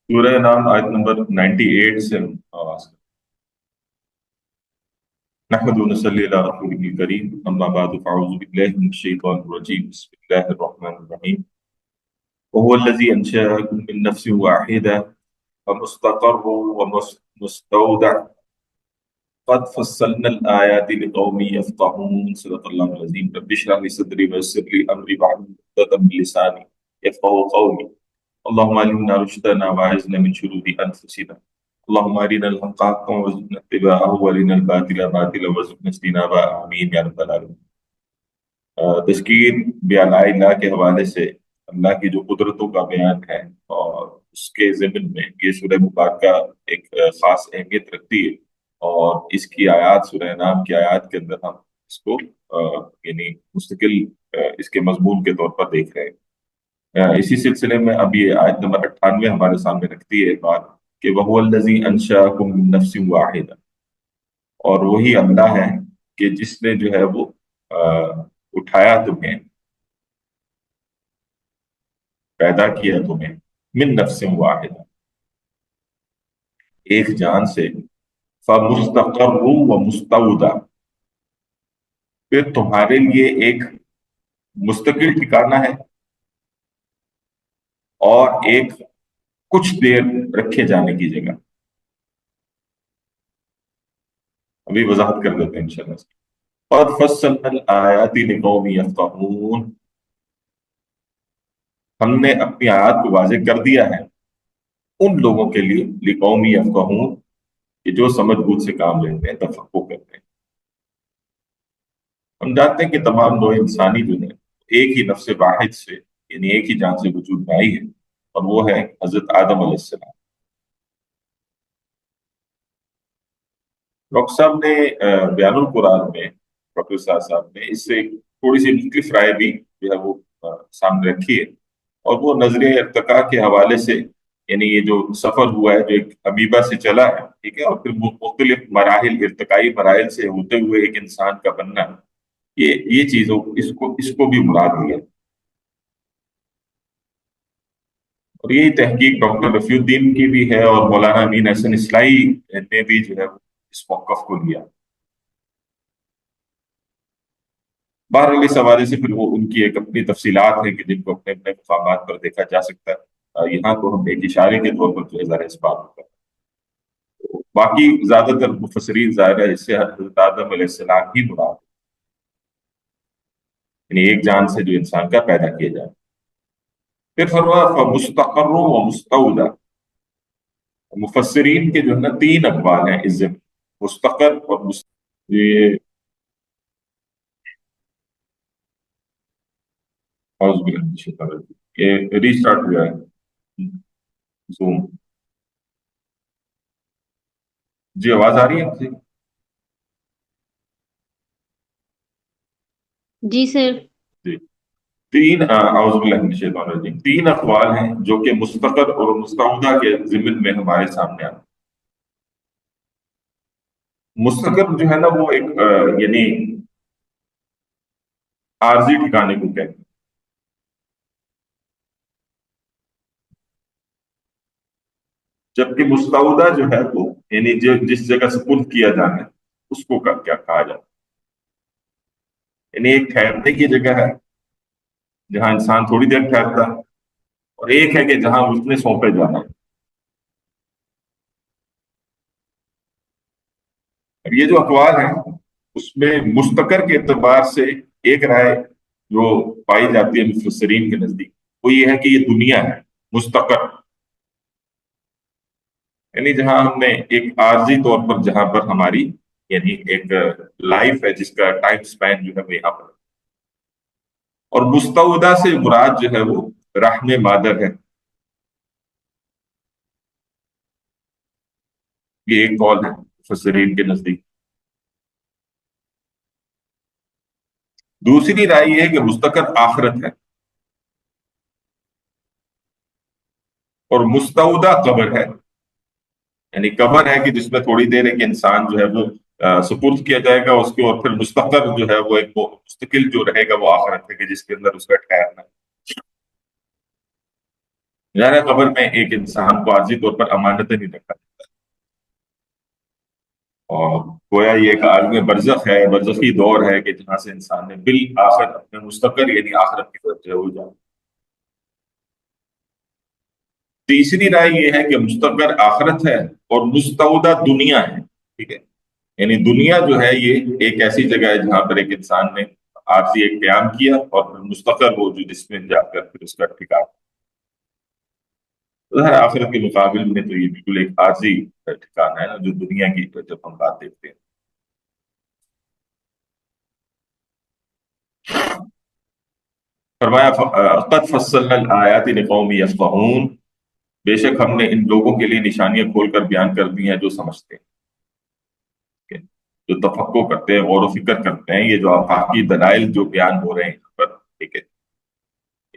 سورہ نام آیت نمبر 98 سے ہم آغاز کریں۔ نحمد ونصلی علی رسول الکریم اما بعد فاعوذ باللہ من الشیطان الرجیم بسم اللہ الرحمن الرحیم وهو الذی انشأکم من نفس واحدہ ومستقر ومستودع قد فصلنا الآیات لقوم یفقهون صدق اللہ العظیم رب اشرح لی صدری ویسر لی امری واحلل عقدۃ من لسانی یفقهوا قولی اللهم علمنا رشدنا واعذنا من شرور انفسنا اللهم ارنا الحق حقا وارزقنا اتباعه وارنا الباطل باطلا وارزقنا اجتنابه آمین یا رب العالمین۔ تذکیر بیان اللہ کے حوالے سے اللہ کی جو قدرتوں کا بیان ہے اور اس کے ضمن میں یہ سورہ مبارکہ ایک خاص اہمیت رکھتی ہے، اور اس کی آیات سورہ نام کی آیات کے اندر ہم اس کو یعنی مستقل اس کے مضمون کے طور پر دیکھ رہے ہیں۔ اسی سلسلے میں اب یہ آیت نمبر 98 ہمارے سامنے رکھتی ہے بات کہ وَهُوَ الَّذِي أَنشَأَكُم مِّن نَّفْسٍ وَاحِدَةٍ، اور وہی اللہ ہے کہ جس نے جو ہے وہ اٹھایا تمہیں، پیدا کیا تمہیں من نفس واحدہ، ایک جان سے، فَمُسْتَقَرٌّ وَمُسْتَوْدَعٌ، پھر تمہارے لیے ایک مستقل ٹھکانہ ہے اور ایک کچھ دیر رکھے جانے کی جگہ۔ ابھی وضاحت کر دیتے ہیں انشاءاللہ۔ قد فصلنا الآیات لقوم یفقہون، ہم نے اپنی آیات کو واضح کر دیا ہے ان لوگوں کے لیے، لقوم یفقہون، کہ جو سمجھ بوجھ سے کام لیتے ہیں، تفقہ کرتے ہیں۔ ہم جانتے ہیں کہ تمام نوع انسانی جو ہے ایک ہی نفس واحد سے، یعنی ایک ہی جان سے وجود میں آئی ہے، اور وہ ہے حضرت آدم علیہ السلام۔ ڈاکٹر صاحب نے بیان القرآن میں، ڈاکٹر صاحب نے اس سے تھوڑی سی مختلف رائے بھی جو ہے وہ سامنے رکھی ہے، اور وہ نظریہ ارتقاء کے حوالے سے، یعنی یہ جو سفر ہوا ہے جو ایک امیبا سے چلا ہے، ٹھیک ہے، اور پھر مختلف مراحل، ارتقائی مراحل سے ہوتے ہوئے ایک انسان کا بننا، یہ چیزوں اس کو بھی مراد لیا۔ اور یہی تحقیق ڈاکٹر رفیع الدین کی بھی ہے، اور مولانا امین احسن اصلاحی نے بھی جو ہے اس موقف کو لیا۔ بہرحال اس حوالے سے پھر وہ ان کی ایک اپنی تفصیلات ہیں کہ جن کو اپنے اپنے مقامات پر دیکھا جا سکتا ہے۔ یہاں تو ہم ایک اشارے کے طور پر جو ہے ذرا اس بات ہوتا ہے، باقی زیادہ تر مفسرین ظاہر ہے اس سے حضرت آدم علیہ السلام ہی مراد ہے، یعنی ایک جان سے جو انسان کا پیدا کیا جائے۔ پھر فرمایا مستقر و مستودع، مفسرین کے جو ہے نا تین اقوال ہیں اس ضمن، مستقر اور یہ اعوذ باللہ من الشیطان الرجیم، یہ ریسٹارٹ ہوا ہے زوم۔ جی آواز آ رہی ہے آپ سے؟ جی سر۔ جی، تین اعوذ باللہ من الشیطان الرجیم، تین اقوال ہیں جو کہ مستقر اور مستودع کے ضمن میں ہمارے سامنے آتے ہیں۔ مستقر جو ہے نا وہ ایک یعنی عارضی ٹھکانے کو کہتے ہیں، جبکہ مستودع جو ہے وہ یعنی جس جگہ سپرد کیا جانا ہے اس کو کیا کہا جاتا ہے، یعنی ایک ٹھہرنے کی جگہ ہے جہاں انسان تھوڑی دیر ٹھہرتا ہے، اور ایک ہے کہ جہاں اس نے سونپے جانا ہے۔ یہ جو اقوال ہیں اس میں مستقر کے اعتبار سے ایک رائے جو پائی جاتی ہے مفسرین کے نزدیک وہ یہ ہے کہ یہ دنیا ہے مستقر، یعنی جہاں ہم نے ایک عارضی طور پر جہاں پر ہماری یعنی ایک لائف ہے جس کا ٹائم سپین جو ہے وہ یہاں پر، اور مستودع سے مراد جو ہے وہ رحم مادر ہے۔ یہ ایک قول ہے مفسرین کے نزدیک۔ دوسری رائے یہ ہے کہ مستقر آخرت ہے، اور مستودع قبر ہے، یعنی قبر ہے کہ جس میں تھوڑی دیر ایک انسان جو ہے وہ سپرد کیا جائے گا اس کو، اور پھر مستقر جو ہے وہ ایک مستقل جو رہے گا وہ آخرت ہے کہ جس کے اندر اس کا ٹھہرنا ہے۔ ظاہر قبر میں ایک انسان کو عارضی طور پر امانت نہیں رکھا، اور گویا یہ ایک عالم برزخ ہے، برزخی دور ہے کہ جہاں سے انسان نے بالآخر اپنے مستقر یعنی آخرت کی طرف ہو جائے۔ تیسری رائے یہ ہے کہ مستقر آخرت ہے اور مستودع دنیا ہے، ٹھیک ہے، یعنی دنیا جو ہے یہ ایک ایسی جگہ ہے جہاں پر ایک انسان نے عارضی ایک قیام کیا اور پھر مستقر ہو جو جس میں جا کر پھر اس کا ٹھکانا۔ ظاہر آخرت کے مقابل میں تو یہ بالکل ایک عارضی ٹھکانا ہے نا، جو دنیا کی جب ہم بات دیکھتے ہیں۔ فرمایا قد فصلنا الآیات لقوم یفقہون، بے شک ہم نے ان لوگوں کے لیے نشانیاں کھول کر بیان کر دی ہیں جو سمجھتے ہیں، ٹھیک ہے؟ جو تفقع کرتے ہیں، غور و فکر کرتے ہیں، یہ جو آفاقی دلائل جو بیان ہو رہے ہیں یہاں پر، ٹھیک ہے،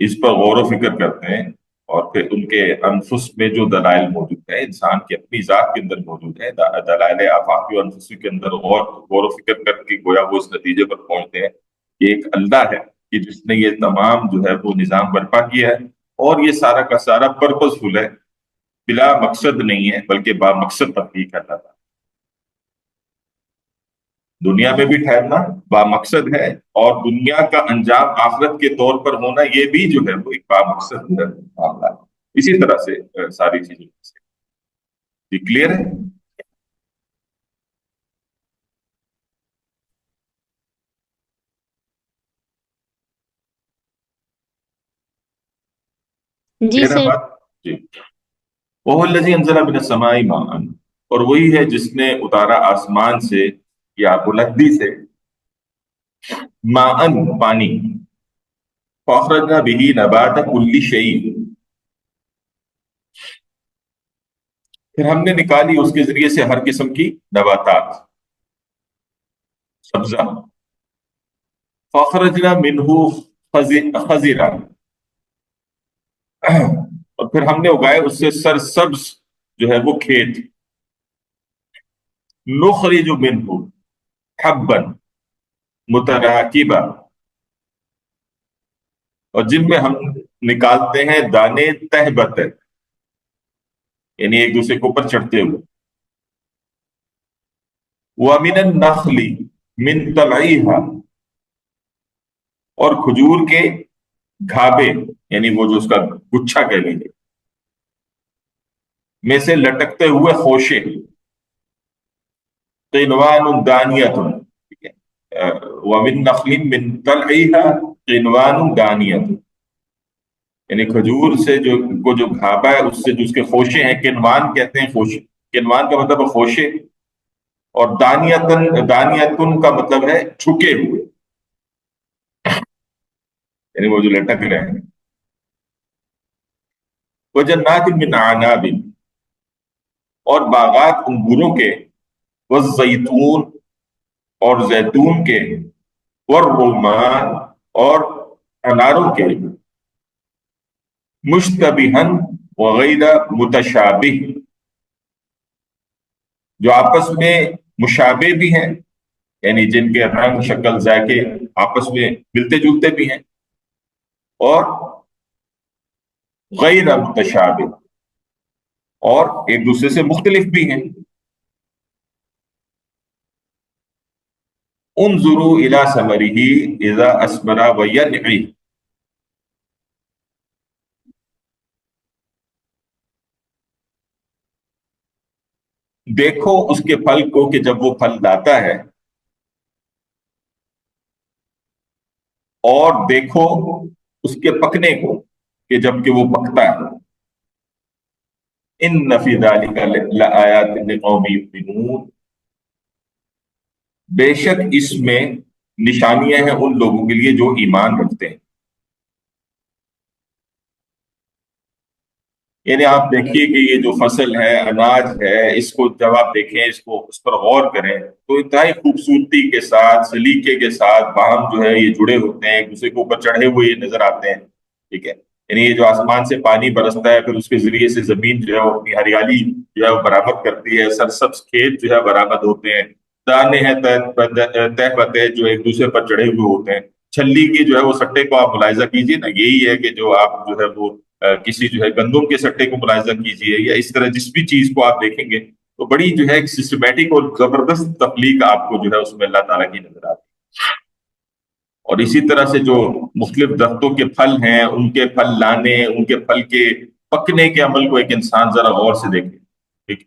اس پر غور و فکر کرتے ہیں، اور پھر ان کے انفس میں جو دلائل موجود ہیں، انسان کی اپنی ذات کے اندر موجود ہیں دلائل آفاقی اور انفسی کے اندر غور و فکر کر کے گویا وہ اس نتیجے پر پہنچتے ہیں کہ ایک اللہ ہے کہ جس نے یہ تمام جو ہے وہ نظام برپا کیا ہے، اور یہ سارا کا سارا پرپز فل ہے، بلا مقصد نہیں ہے بلکہ با مقصد تحقیق ہے۔ اللہ دنیا میں بھی ٹھہرنا با مقصد ہے، اور دنیا کا انجام آخرت کے طور پر ہونا یہ بھی جو ہے وہ ایک با مقصد معاملہ ہے۔ اسی طرح سے ساری چیزیں یہ کلیئر ہے۔ جی کلیئر ہے سر۔ بات؟ جی۔ وہ الذی انزل من السماء ماء، اور وہی ہے جس نے اتارا آسمان سے یا بلندی سے ماء پانی، فاخرجنا به نبات كل شيء، پھر ہم نے نکالی اس کے ذریعے سے ہر قسم کی نباتات، سبزہ، فاخرجنا منه خضرا، اور پھر ہم نے اگائے اس سے سرسبز جو ہے وہ کھیت، نخرج منه حبا متراکبا، اور جن میں ہم نکالتے ہیں دانے تہ بتہ، یعنی ایک دوسرے کے اوپر چڑھتے ہوئے، وَمِنَ النَّخْلِ مِن طَلْعِهَا، اور کھجور کے گھابے یعنی وہ جو اس کا گچھا کہہ لیجیے میں سے لٹکتے ہوئے خوشے، قِنْوَانٌ دَانِيَةٌ، ٹھیک ہے، وَمِن نَخْلٍ مِن طَلْعِهَا قِنْوَانٌ دَانِيَةٌ، یعنی کھجور سے جو گھابا ہے اس سے جو اس کے خوشے ہیں، کنوان کہتے ہیں خوشے، کنوان کا مطلب ہے خوشے، اور دانیتن کا مطلب ہے جھکے ہوئے، یعنی وہ جو لٹک رہے ہیں۔ وجنات من اعناب، اور باغات انگوروں کے، والزیتون، اور زیتون کے، والرمان، اور اناروں کے، مشتبہن وغیر متشابہ، جو آپس میں مشابہ بھی ہیں، یعنی جن کے رنگ شکل ذائقے آپس میں ملتے جلتے بھی ہیں، اور غیر متشابہ، اور ایک دوسرے سے مختلف بھی ہیں۔ انظروا الی ثمرہ اذا اثمر وینعی، دیکھو اس کے پھل کو کہ جب وہ پھل لاتا ہے، اور دیکھو اس کے پکنے کو کہ جب کہ وہ پکتا ہے۔ ان فی ذلک لآیات لقوم یؤمنون، بے شک اس میں نشانیاں ہیں ان لوگوں کے لیے جو ایمان رکھتے ہیں۔ یعنی آپ دیکھیے کہ یہ جو فصل ہے، اناج ہے، اس کو جب آپ دیکھیں، اس پر غور کریں تو انتہائی خوبصورتی کے ساتھ، سلیقے کے ساتھ باہم جو ہے یہ جڑے ہوتے ہیں، ایک دوسرے کے اوپر چڑھے ہوئے یہ نظر آتے ہیں، ٹھیک ہے۔ یعنی یہ جو آسمان سے پانی برستا ہے، پھر اس کے ذریعے سے زمین جو ہے وہ اپنی ہریالی جو ہے وہ برآمد کرتی ہے، سرسبز کھیت جو ہے برآمد ہوتے ہیں، دانے ہیں تہ بتہ جو ایک دوسرے پر چڑھے ہوئے ہوتے ہیں، چھلی کی جو ہے وہ سٹے کو آپ ملاحظہ کیجیے نا، یہی ہے کہ جو آپ جو ہے وہ کسی جو ہے گندم کے سٹے کو ملاحظہ کیجیے، یا اس طرح جس بھی چیز کو آپ دیکھیں گے تو بڑی جو ہے ایک سسٹمیٹک اور زبردست تخلیق آپ کو جو ہے اس میں اللہ تعالیٰ کی نظر آتی ہے۔ اور اسی طرح سے جو مختلف درختوں کے پھل ہیں، ان کے پھل لانے، ان کے پھل کے پکنے کے عمل کو ایک انسان ذرا غور سے دیکھے، ٹھیک،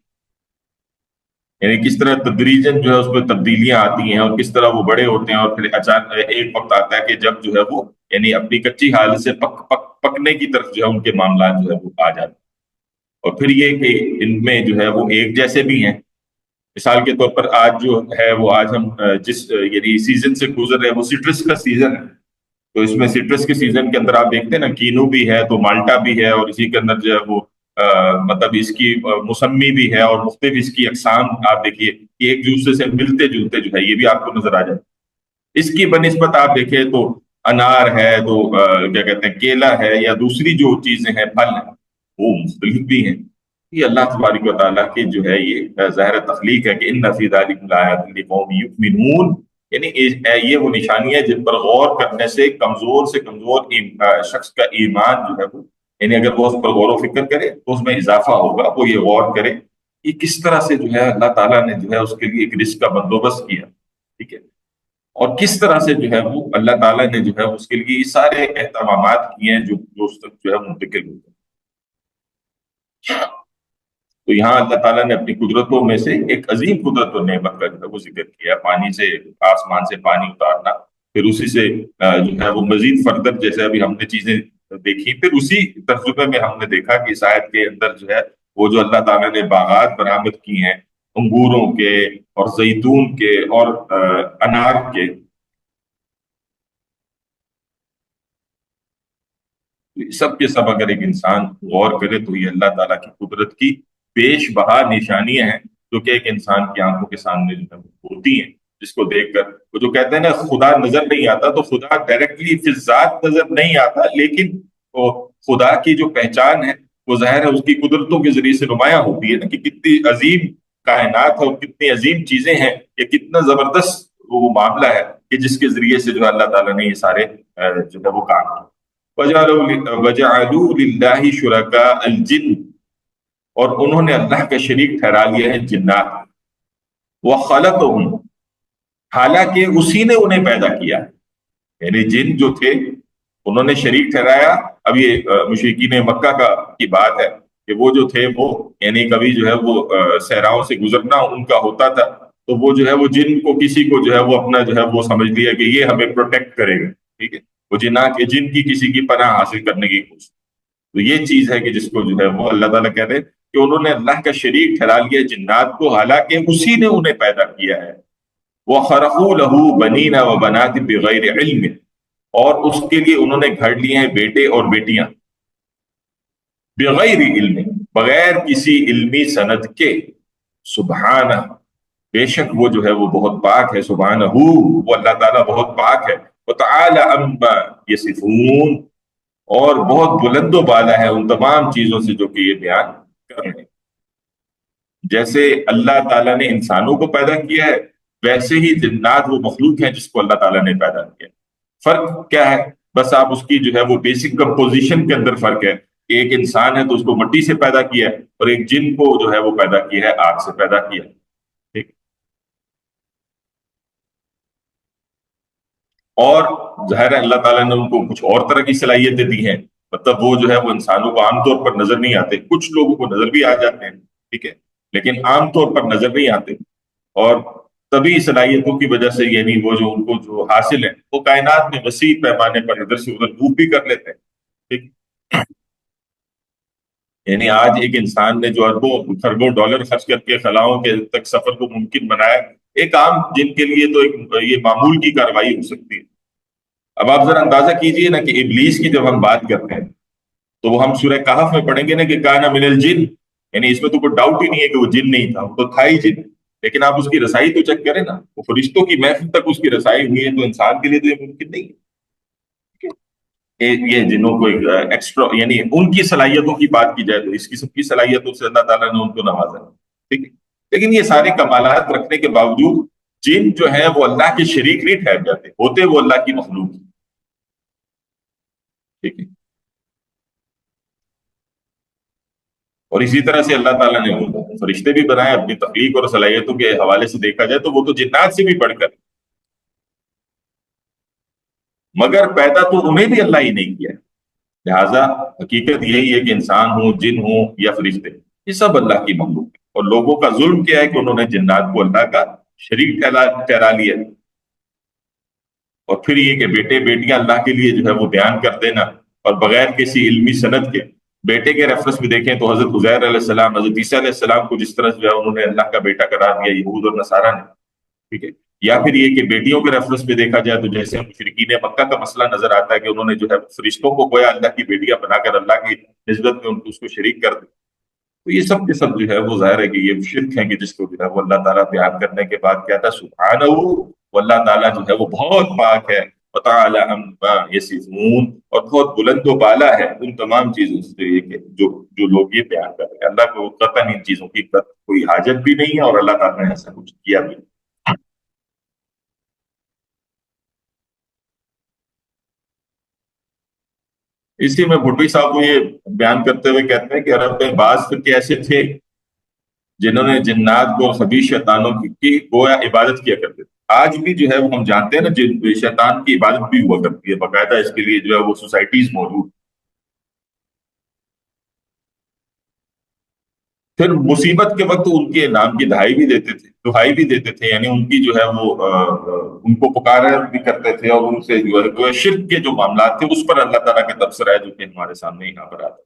یعنی کس طرح تدریجاً جو ہے اس میں تبدیلیاں آتی ہیں، اور کس طرح وہ بڑے ہوتے ہیں، اور پھر اچانک ایک وقت آتا ہے کہ جب جو ہے وہ یعنی اپنی کچی حالت سے پکنے کی طرف جو ہے ان کے معاملات جو ہے وہ آ جاتے ہیں۔ اور پھر یہ کہ ان میں جو ہے وہ ایک جیسے بھی ہیں۔ مثال کے طور پر آج جو ہے وہ آج ہم جس یعنی سیزن سے گزر رہے ہیں وہ سٹرس کا سیزن ہے، تو اس میں سٹرس کے سیزن کے اندر آپ دیکھتے ہیں نا، کینو بھی ہے تو مالٹا بھی ہے، اور اسی کے اندر جو ہے وہ مطلب اس کی موسمی بھی ہے، اور مختلف اس کی اقسام آپ دیکھیے کہ ایک دوسرے سے ملتے جلتے جو ہے یہ بھی آپ کو نظر آ جائے۔ اس کی بنسبت آپ دیکھیں تو انار ہے، تو کیا کہتے ہیں کیلا ہے، یا دوسری جو چیزیں ہیں پھل ہیں وہ مختلف بھی ہیں۔ یہ اللہ تبارک و تعالیٰ کی جو ہے یہ ظاہر تخلیق ہے کہ ان فی ذلک لآیات لقوم یؤمنون، یعنی یہ وہ نشانی ہے جن پر غور کرنے سے کمزور شخص کا ایمان جو ہے وہ، یعنی اگر وہ اس پر غور و فکر کرے تو اس میں اضافہ ہوگا، وہ یہ غور کرے کہ کس طرح سے جو ہے اللہ تعالیٰ نے جو ہے اس کے لیے ایک رزق کا بندوبست کیا، ٹھیک ہے، اور کس طرح سے جو ہے وہ اللہ تعالیٰ نے جو ہے اس کے لیے یہ سارے اہتمامات کیے ہیں جو اس تک جو ہے منتقل ہوتے ہیں۔ تو یہاں اللہ تعالیٰ نے اپنی قدرتوں میں سے ایک عظیم قدرت اور نعمت کا جو ہے وہ ذکر کیا، پانی سے، آسمان سے پانی اتارنا، پھر اسی سے جو ہے وہ مزید فردر جیسے ابھی ہم نے چیزیں دیکھی، پھر اسی ترجمے میں ہم نے دیکھا کہ اس آیت کے اندر جو ہے وہ جو اللہ تعالیٰ نے باغات برآمد کی ہیں انگوروں کے اور زیتون کے اور انار کے، سب کے سب اگر ایک انسان غور کرے تو یہ اللہ تعالیٰ کی قدرت کی پیش بہا نشانیاں ہیں جو کہ ایک انسان کی آنکھوں کے سامنے جو ہے ہوتی ہیں، جس کو دیکھ کر وہ جو کہتے ہیں نا خدا نظر نہیں آتا، تو خدا ڈائریکٹلی فی ذات نظر نہیں آتا، لیکن وہ خدا کی جو پہچان ہے وہ ظاہر ہے اس کی قدرتوں کے ذریعے سے نمایاں ہوتی ہے نا، کہ کتنی عظیم کائنات ہے اور کتنی عظیم چیزیں ہیں، یہ کتنا زبردست وہ معاملہ ہے کہ جس کے ذریعے سے جو اللہ تعالیٰ نے یہ سارے جو ہے وہ کام کیے۔ وَجَعَلُوا لِلَّهِ شُرَكَاءَ الْجِنِّ، اور انہوں نے اللہ کا شریک ٹھہرا لیا ہے جنات، وَخَلَقَهُمْ، حالانکہ اسی نے انہیں پیدا کیا، یعنی جن جو تھے انہوں نے شریک ٹھہرایا۔ اب یہ مشرکین مکہ کی بات ہے کہ وہ جو تھے وہ یعنی کبھی جو ہے وہ صحراؤں سے گزرنا ان کا ہوتا تھا، تو وہ جو ہے وہ جن کو کسی کو جو ہے وہ اپنا جو ہے وہ سمجھ لیا کہ یہ ہمیں پروٹیکٹ کرے گا، ٹھیک ہے، وہ جن کی کسی کی پناہ حاصل کرنے کی کوشش۔ تو یہ چیز ہے کہ جس کو جو ہے وہ اللہ تعالیٰ کہتے ہیں کہ انہوں نے اللہ کا شریک ٹھہرا لیا جنات کو، حالانکہ اسی نے انہیں پیدا کیا ہے۔ وَخَرَقُوا لَهُ بَنِينَ وَبَنَاتٍ بِغَيْرِ عِلْمٍ، اور اس کے لیے انہوں نے گھڑ لیے ہیں بیٹے اور بیٹیاں، بغیر علم، بغیر کسی علمی سند کے، سبحانہ، بے شک وہ جو ہے وہ بہت پاک ہے، سبحانہ، وہ اللہ تعالیٰ بہت پاک ہے، وتعالی عما یصفون، اور بہت بلند و بالا ہے ان تمام چیزوں سے جو کہ یہ بیان کر رہے ہیں۔ جیسے اللہ تعالیٰ نے انسانوں کو پیدا کیا ہے، ویسے ہی جنات وہ مخلوق ہیں جس کو اللہ تعالیٰ نے پیدا کیا۔ فرق کیا ہے؟ بس آپ اس کی جو ہے وہ بیسک کمپوزیشن کے اندر فرق ہے کہ ایک انسان ہے تو اس کو مٹی سے پیدا کیا ہے، اور ایک جن کو جو ہے وہ پیدا کیا ہے آگ سے پیدا کیا ہے، ٹھیک۔ اور ظاہر ہے اللہ تعالیٰ نے ان کو کچھ اور طرح کی صلاحیتیں دی ہیں، مطلب وہ جو ہے وہ انسانوں کو عام طور پر نظر نہیں آتے، کچھ لوگوں کو نظر بھی آ جاتے ہیں، ٹھیک ہے، لیکن عام طور پر نظر نہیں آتے، اور طبی صلاحیتوں کی وجہ سے یعنی وہ جو ان کو جو حاصل ہے وہ کائنات میں وسیع پیمانے پر ادھر سے ادھر موو بھی کر لیتے ہیں، ٹھیک۔ یعنی آج ایک انسان نے جو اربوں خربوں ڈالر خرچ کر کے خلاؤں کے تک سفر کو ممکن بنایا، ایک عام جن کے لیے تو ایک یہ معمول کی کارروائی ہو سکتی ہے۔ اب آپ ذرا اندازہ کیجئے نا کہ ابلیس کی جب ہم بات کرتے ہیں تو وہ ہم سورہ کہف میں پڑھیں گے نا کہ کان من الجن، یعنی اس میں تو کوئی ڈاؤٹ ہی نہیں ہے کہ وہ جن نہیں تھا، وہ تو تھا ہی جن، لیکن آپ اس کی رسائی تو چیک کریں نا، وہ فرشتوں کی محفل تک اس کی رسائی ہوئی ہے، تو انسان کے لیے تو یہ ممکن نہیں ہے کہ یہ جنوں کو ایکسٹرا یعنی ان کی صلاحیتوں کی بات کی جائے تو اس قسم کی صلاحیتوں سے اللہ تعالیٰ نے ان کو نوازا ہے، ٹھیک ہے، لیکن یہ سارے کمالات رکھنے کے باوجود جن جو ہے وہ اللہ کے شریک نہیں ٹھہر جاتے، ہوتے وہ اللہ کی مخلوق، ٹھیک ہے۔ اور اسی طرح سے اللہ تعالیٰ نے وہ فرشتے بھی بنائے اپنی تخلیق اور صلاحیتوں کے حوالے سے دیکھا جائے تو وہ تو جنات سے بھی بڑھ کر، مگر پیدا تو انہیں بھی اللہ ہی نہیں کیا ہے۔ لہٰذا حقیقت یہی ہے کہ انسان ہو، جن ہو یا فرشتے، یہ سب اللہ کی مخلوق ہے، اور لوگوں کا ظلم کیا ہے کہ انہوں نے جنات کو اللہ کا شریک ٹھہرا لیا، اور پھر یہ کہ بیٹے بیٹیاں اللہ کے لیے جو ہے وہ بیان کر دینا، اور بغیر کسی علمی سند کے بیٹے کے ریفرنس میں دیکھیں تو حضرت عزیر علیہ السلام، حضرت عیسیٰ علیہ السلام کو جس طرح جو ہے انہوں نے اللہ کا بیٹا قرار دیا یہود اور نصارہ نے، ٹھیک ہے، یا پھر یہ کہ بیٹیوں کے ریفرنس میں دیکھا جائے تو جیسے مشرکین مکہ کا مسئلہ نظر آتا ہے کہ انہوں نے جو ہے فرشتوں کو گویا اللہ کی بیٹیاں بنا کر اللہ کی نسبت میں اس کو شریک کر دیا، تو یہ سب کے سب جو ہے وہ ظاہر ہے کہ یہ شرک ہے کہ جس کو جو ہے وہ اللہ تعالیٰ بیان کرنے کے بعد کیا تھا سبحانہ، وہ اللہ تعالیٰ جو ہے وہ بہت پاک ہے، وتعالی عما یصفون، اور بہت بلند و بالا ہے ان تمام چیزوں سے، یہ کہ جو لوگ یہ بیان کر رہے ہیں اللہ کو قطعاً ان چیزوں کی کوئی حاجت بھی نہیں ہے، اور اللہ تعالیٰ نے ایسا کچھ کیا بھی نہیں۔ اسی میں بھٹوی صاحب کو یہ بیان کرتے ہوئے کہتے ہیں کہ عرب میں بعض فرقے ایسے تھے جنہوں نے جنات کو خبیث شیطانوں کی گویا عبادت کیا کرتے تھے۔ آج بھی جو ہے وہ ہم جانتے ہیں نا شیطان کی عبادت بھی ہوا کرتی ہے، باقاعدہ اس کے لیے جو ہے وہ سوسائٹیز موجود۔ پھر مصیبت کے وقت ان کے نام کی دہائی بھی دیتے تھے، دہائی بھی دیتے تھے، یعنی ان کی جو ہے وہ ان کو پکارا بھی کرتے تھے، اور ان سے جو ہے شرک کے جو معاملات تھے اس پر اللہ تعالیٰ کے تبصرہ ہے جو کہ ہمارے سامنے یہاں پر آتا ہے۔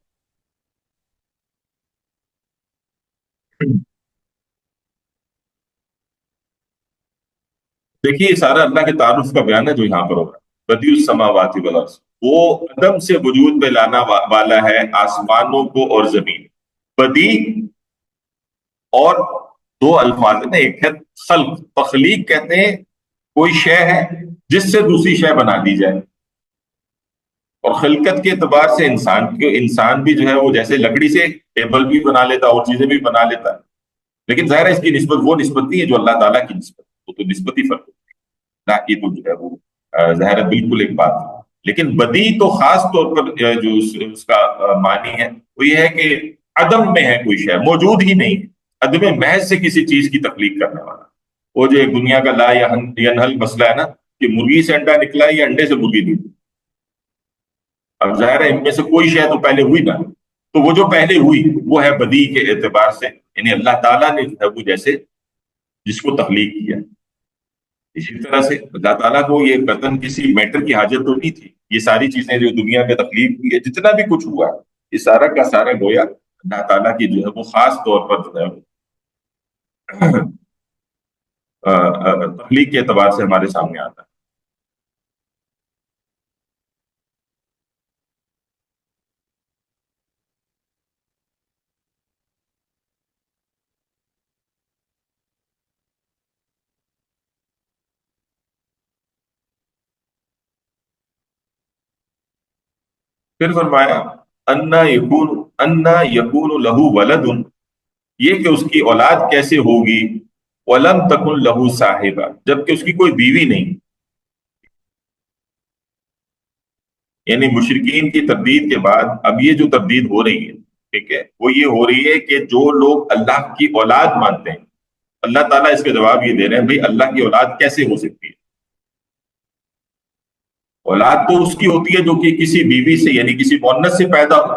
دیکھیے یہ سارا اللہ کے تعارف کا بیان ہے جو یہاں پر ہو رہا ہے، بدیع السماوات والارض، وہ عدم سے وجود میں لانا والا ہے آسمانوں کو اور زمین۔ بدیع اور دو الفاظ ہیں نا، ایک ہے خلق، تخلیق کہتے ہیں کوئی شے ہے جس سے دوسری شے بنا دی جائے، اور خلقت کے اعتبار سے انسان بھی جو ہے وہ جیسے لکڑی سے ٹیبل بھی بنا لیتا اور چیزیں بھی بنا لیتا ہے، لیکن ظاہر ہے اس کی نسبت وہ نسبت نہیں ہے جو اللہ تعالیٰ کی نسبت، وہ تو نسبتی فرق ہے اللہ کی، تو جو ہے وہ ظاہر ہے بالکل ایک بات ہے۔ لیکن بدی تو خاص طور پر جو اس کا معنی ہے وہ یہ ہے کہ عدم میں ہے کوئی شے، موجود ہی نہیں ہے، عدم محض سے کسی چیز کی تخلیق کرنے والا۔ وہ جو ایک دنیا کا لا ینحل مسئلہ ہے نا کہ مرغی سے انڈا نکلا ہے یا انڈے سے مرغی نکلی، اب ظاہر ہے ان میں سے کوئی شے تو پہلے ہوئی نا، تو وہ جو پہلے ہوئی وہ ہے بدی کے اعتبار سے، یعنی اللہ تعالیٰ نے جو ہے وہ جیسے جس کو تخلیق کیا۔ اسی طرح سے اللہ تعالیٰ کو یہ قطن کسی میٹر کی حاجت تو نہیں تھی، یہ ساری چیزیں جو دنیا میں تخلیق ہوئی ہے جتنا بھی کچھ ہوا ہے یہ سارا کا سارا گویا اللہ تعالیٰ کی جو ہے وہ خاص طور پر جو ہے تخلیق کے اعتبار سے ہمارے سامنے آتا ہے۔ پھر فرمایا انا یکون لہو ولد، یہ کہ اس کی اولاد کیسے ہوگی، ولم تکن لہو صاحبہ، جبکہ اس کی کوئی بیوی نہیں، یعنی مشرکین کی تردید کے بعد اب یہ جو تردید ہو رہی ہے، ٹھیک ہے، وہ یہ ہو رہی ہے کہ جو لوگ اللہ کی اولاد مانتے ہیں، اللہ تعالیٰ اس کے جواب یہ دے رہے ہیں بھائی اللہ کی اولاد کیسے ہو سکتی ہے؟ اولاد تو اس کی ہوتی ہے جو کہ کسی بیوی سے یعنی کسی مؤنث سے پیدا ہو،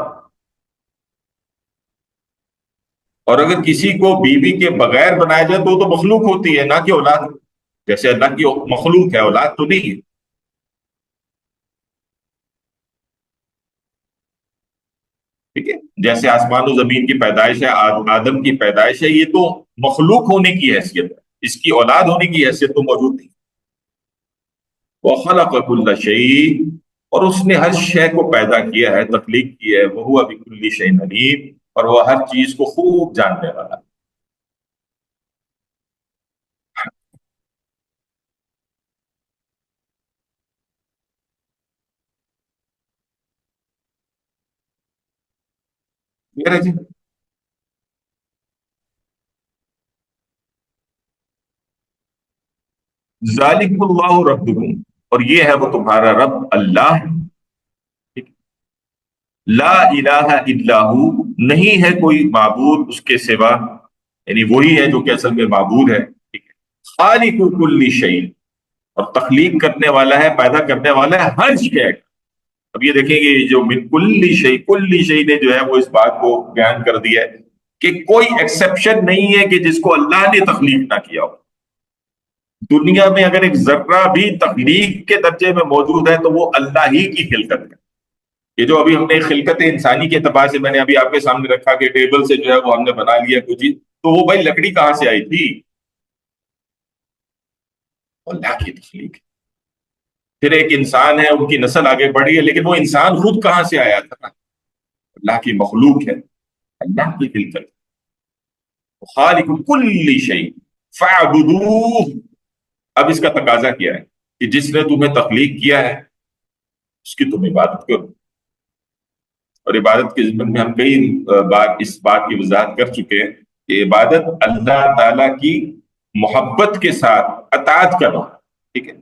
اور اگر کسی کو بیوی کے بغیر بنایا جائے تو مخلوق ہوتی ہے نہ کہ اولاد، جیسے اللہ کی مخلوق ہے اولاد تو نہیں ہے، ٹھیک ہے، جیسے آسمان و زمین کی پیدائش ہے، آدم کی پیدائش ہے، یہ تو مخلوق ہونے کی حیثیت ہے، اس کی اولاد ہونے کی حیثیت تو موجود نہیں۔ وَخَلَقَ كُلَّ شَيْءٍ، اور اس نے ہر شے کو پیدا کیا ہے، تخلیق کی ہے، وَهُوَ بِكُلِّ شَيْءٍ عَلِيمٌ، اور وہ ہر چیز کو خوب جاننے والا ہے جی۔ ذالک اللہ ربکم، اور یہ ہے وہ تمہارا رب اللہ، ٹھیک ہے؟ لا الہ الا ہو، نہیں ہے کوئی معبود اس کے سوا، یعنی وہی ہے جو کہ اصل میں معبود ہے، ٹھیک ہے، خالق کل شیء، اور تخلیق کرنے والا ہے، پیدا کرنے والا ہے ہر شے۔ اب یہ دیکھیں گے جو من کل شیء نے جو ہے وہ اس بات کو بیان کر دیا ہے کہ کوئی ایکسیپشن نہیں ہے کہ جس کو اللہ نے تخلیق نہ کیا ہو۔ دنیا میں اگر ایک ذرہ بھی تخلیق کے درجے میں موجود ہے تو وہ اللہ ہی کی خلقت ہے۔ یہ جو ابھی ہم نے خلقت انسانی کے اعتبار سے میں نے ابھی آپ کے سامنے رکھا کہ ٹیبل سے جو ہے وہ ہم نے بنا لیا کوئی چیز، تو وہ بھائی لکڑی کہاں سے آئی تھی؟ اللہ کی تخلیق۔ پھر ایک انسان ہے، ان کی نسل آگے بڑھی ہے، لیکن وہ انسان خود کہاں سے آیا تھا؟ اللہ کی مخلوق ہے، اللہ کی خلقت۔ خالق کل شیء فاعبدوہ، اب اس کا تقاضا کیا ہے کہ جس نے تمہیں تخلیق کیا ہے اس کی تم عبادت کرو۔ اور عبادت کے ضمن میں ہم کئی بار اس بات کی وضاحت کر چکے ہیں کہ عبادت اللہ تعالیٰ کی محبت کے ساتھ اطاعت کرنا، ٹھیک ہے،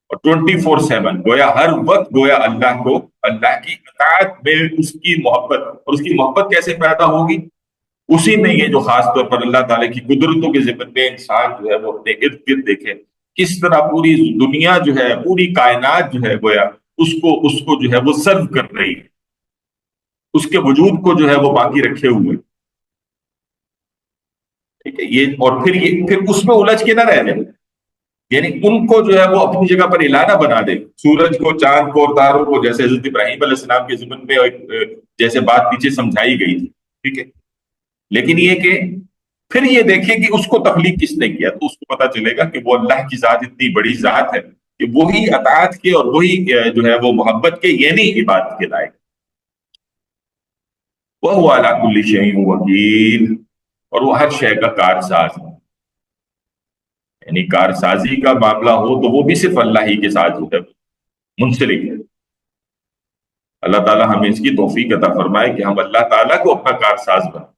اور 24/7 گویا ہر وقت گویا اللہ کو، اللہ کی اطاعت میں اس کی محبت، اور اس کی محبت کیسے پیدا ہوگی؟ اسی میں یہ جو خاص طور پر اللہ تعالیٰ کی قدرتوں کے ضمن میں انسان جو ہے وہ اپنے ارد گرد دیکھے کس طرح پوری دنیا جو ہے، پوری کائنات جو ہے گویا اس کو جو ہے وہ سرو کر رہی ہے، اس کے وجود کو جو ہے وہ باقی رکھے ہوئے، ٹھیک ہے، یہ اور پھر اس میں الجھ کے نہ رہ جائے، یعنی ان کو جو ہے وہ اپنی جگہ پر الہنا بنا دے، سورج کو، چاند کو اور تاروں کو، جیسے حضرت ابراہیم علیہ السلام کے ضمن میں جیسے بات پیچھے سمجھائی گئی تھی، ٹھیک ہے، لیکن یہ کہ پھر یہ دیکھیں کہ اس کو تخلیق کس نے کیا، تو اس کو پتا چلے گا کہ وہ اللہ کی ذات اتنی بڑی ذات ہے کہ وہی اطاعت کے اور وہی جو ہے وہ محبت کے، یعنی عبادت کے لائق۔ وَهُوَ عَلَىٰ كُلِّ شَيْءٍ وَكِيلٌ، اور وہ ہر شے کا کارساز ہے، یعنی کارسازی کا معاملہ ہو تو وہ بھی صرف اللہ ہی کے ساتھ جو ہے منسلک ہے۔ اللہ تعالیٰ ہمیں اس کی توفیق عطا فرمائے کہ ہم اللہ تعالیٰ کو اپنا کارساز بنائیں۔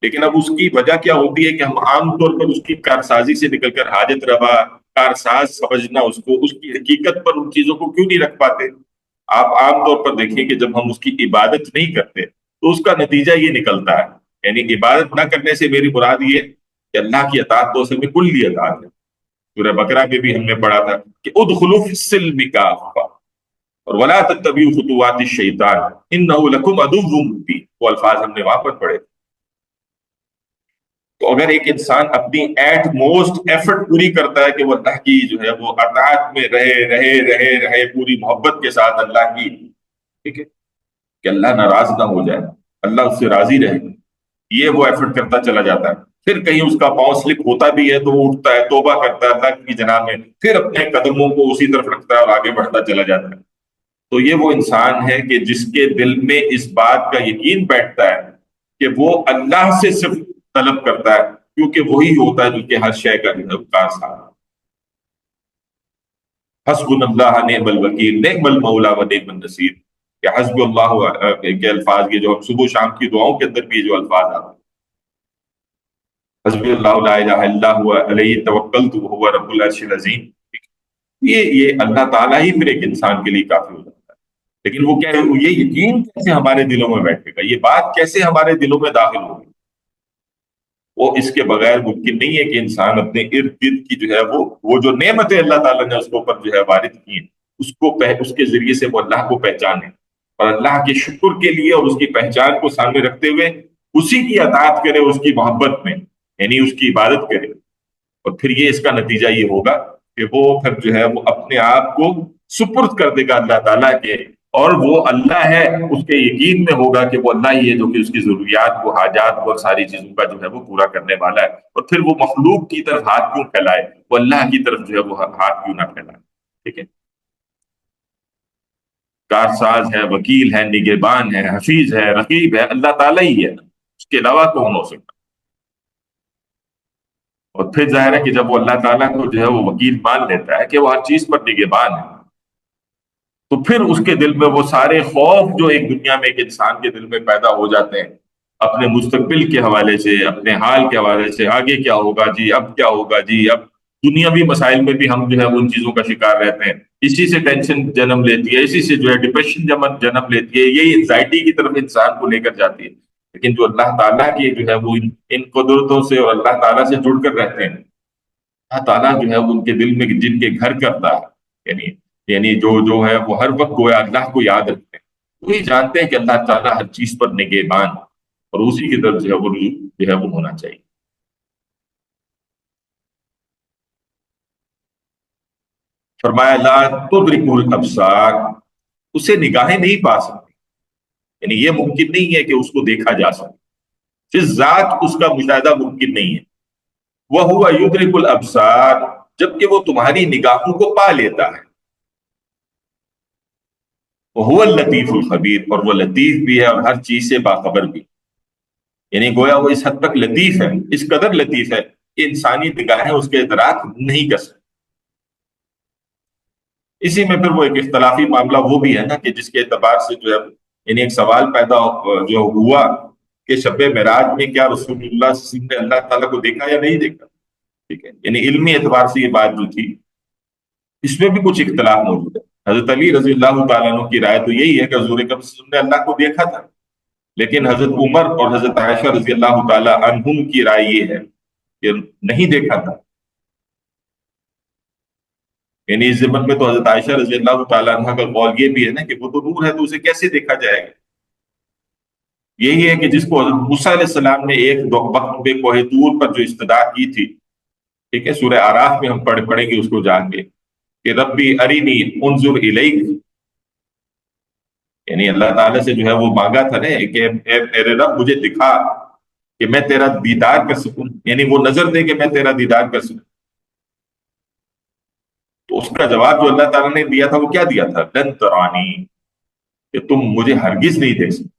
لیکن اب اس کی وجہ کیا ہوتی ہے کہ ہم عام طور پر اس کی کارسازی سے نکل کر حاجت روا، کارساز سمجھنا اس کو، اس کی حقیقت پر ان چیزوں کو کیوں نہیں رکھ پاتے؟ آپ عام طور پر دیکھیں کہ جب ہم اس کی عبادت نہیں کرتے تو اس کا نتیجہ یہ نکلتا ہے، یعنی عبادت نہ کرنے سے میری مراد یہ کہ اللہ کی اطاعت تو اصل میں کلی اطاعت ہے۔ سورہ بقرہ میں بھی ہم نے پڑھا تھا کہ ادخلوا فی السلم کافہ اور ولا تتبعوا خطوات الشیطان انہ لکم عدو مبین، وہ الفاظ ہم نے وہاں پر پڑھے۔ تو اگر ایک انسان اپنی ایٹ موسٹ ایفرٹ پوری کرتا ہے کہ وہ اللہ کی جو ہے وہ اطاعت میں رہے پوری محبت کے ساتھ اللہ کی، ٹھیک ہے، کہ اللہ ناراض نہ ہو جائے، اللہ اس سے راضی رہے، یہ وہ ایفرٹ کرتا چلا جاتا ہے، پھر کہیں اس کا پاؤں سلپ ہوتا بھی ہے تو وہ اٹھتا ہے، توبہ کرتا ہے اللہ کی جناب میں، پھر اپنے قدموں کو اسی طرف رکھتا ہے اور آگے بڑھتا چلا جاتا ہے۔ تو یہ وہ انسان ہے کہ جس کے دل میں اس بات کا یقین بیٹھتا ہے کہ وہ اللہ سے صرف طلب کرتا ہے، کیونکہ وہی ہوتا ہے جو کہ ہر شے کا کارساز۔ حسبنا اللہ نعم الوکیل نعم المولا و نعم النصیر، کہ حسب اللہ کے الفاظ، یہ جو ہم صبح شام کی دعاؤں کے اندر بھی یہ جو الفاظ آتے ہیں، حسبی اللہ لا الہ الا هو علیہ توکلت وهو رب العرش العظیم، یہ اللہ تعالیٰ ہی پھر ایک انسان کے لیے کافی ہو جاتا ہے۔ لیکن وہ کیا ہے، یہ یقین کیسے ہمارے دلوں میں بیٹھے گا، یہ بات کیسے ہمارے دلوں میں داخل ہوگی؟ وہ اس کے بغیر ممکن نہیں ہے کہ انسان اپنے ارد گرد کی جو ہے وہ جو نعمتیں اللہ تعالیٰ نے اس کے اوپر جو ہے وارد کی ہیں، اس کے ذریعے سے وہ اللہ کو پہچانے، اور اللہ کے شکر کے لیے اور اس کی پہچان کو سامنے رکھتے ہوئے اسی کی اطاعت کرے، اس کی محبت میں، یعنی اس کی عبادت کرے، اور پھر یہ اس کا نتیجہ یہ ہوگا کہ وہ پھر جو ہے وہ اپنے آپ کو سپرد کر دے گا اللہ تعالیٰ کے، اور وہ اللہ ہے اس کے یقین میں ہوگا کہ وہ اللہ ہی ہے جو کہ اس کی ضروریات کو، حاجات کو اور ساری چیزوں کا جو ہے وہ پورا کرنے والا ہے، اور پھر وہ مخلوق کی طرف ہاتھ کیوں پھیلائے، وہ اللہ کی طرف جو ہے وہ ہاتھ کیوں نہ پھیلائے، ٹھیک ہے۔ کارساز ہے، وکیل ہے، نگہبان ہے، حفیظ ہے، رقیب ہے، اللہ تعالیٰ ہی ہے، اس کے علاوہ کون ہو سکتا؟ اور پھر ظاہر ہے کہ جب وہ اللہ تعالیٰ کو جو ہے وہ وکیل مان لیتا ہے کہ وہ ہر چیز پر نگہبان ہے، تو پھر اس کے دل میں وہ سارے خوف جو ایک دنیا میں ایک انسان کے دل میں پیدا ہو جاتے ہیں، اپنے مستقبل کے حوالے سے، اپنے حال کے حوالے سے، آگے کیا ہوگا جی، اب کیا ہوگا جی، اب دنیاوی مسائل میں بھی ہم جو ہے ان چیزوں کا شکار رہتے ہیں، اسی سے ٹینشن جنم لیتی ہے، اسی سے جو ہے ڈپریشن جنم لیتی ہے، یہی انزائٹی کی طرف انسان کو لے کر جاتی ہے۔ لیکن جو اللہ تعالیٰ کی جو ہے وہ ان قدرتوں سے اور اللہ تعالیٰ سے جڑ کر رہتے ہیں، اللہ تعالیٰ جو ہے ان کے دل میں جن کے گھر کرتا ہے، یعنی جو ہے وہ ہر وقت گویا اللہ کو یاد رکھتے ہیں، وہی جانتے ہیں کہ اللہ تعالیٰ ہر چیز پر نگہبان، اور اسی کی طرف جو ہے وہ رجوع جو ہے وہ ہونا چاہیے۔ فرمایا لا تدرک الابصار، اسے نگاہیں نہیں پا سکتی، یعنی یہ ممکن نہیں ہے کہ اس کو دیکھا جا سکے، پھر ذات اس کا مشاہدہ ممکن نہیں ہے۔ وہو یدرک الابصار، جبکہ وہ تمہاری نگاہوں کو پا لیتا ہے۔ وہو اللطیف الخبیر، اور وہ لطیف بھی ہے اور ہر چیز سے باخبر بھی، یعنی گویا وہ اس حد تک لطیف ہے، اس قدر لطیف ہے کہ انسانی نگاہیں اس کے ادراک نہیں کر سکتی۔ اسی میں پھر وہ ایک اختلافی معاملہ وہ بھی ہے نا کہ جس کے اعتبار سے جو ہے یعنی ایک سوال پیدا جو ہوا کہ شب معراج میں کیا رسول اللہ صلی اللہ علیہ وسلم نے اللہ تعالیٰ کو دیکھا یا نہیں دیکھا، ٹھیک ہے، یعنی علمی اعتبار سے یہ بات جو تھی اس میں بھی کچھ اختلاف موجود ہے۔ حضرت علی رضی اللہ تعالیٰ عنہ کی رائے تو یہی ہے کہ حضور اکرم صلی اللہ علیہ وسلم نے اللہ کو دیکھا تھا، لیکن حضرت عمر اور حضرت عائشہ رضی اللہ تعالیٰ عنہم کی رائے یہ ہے کہ نہیں دیکھا تھا، یعنی اس ضمن میں تو حضرت عائشہ رضی اللہ تعالیٰ عنہ کا قول یہ بھی ہے نا کہ وہ تو نور ہے تو اسے کیسے دیکھا جائے گا۔ یہی ہے کہ جس کو حضرت موسیٰ علیہ السلام نے ایک وقت پہ کوہ طور پر جو استدعا کی تھی، ٹھیک ہے، سورہ آراف میں ہم پڑھیں گے اس کو جا کے کہ ربی ارینی انظر الیک، یعنی اللہ تعالیٰ سے جو ہے وہ مانگا تھا نا کہ اے میرے رب مجھے دکھا کہ میں تیرا دیدار کر سکوں، یعنی وہ نظر دے کہ میں تیرا دیدار کر سکوں۔ تو اس کا جواب جو اللہ تعالیٰ نے دیا تھا وہ کیا دیا تھا؟ لن ترانی، کہ تم مجھے ہرگز نہیں دیکھ سکتے۔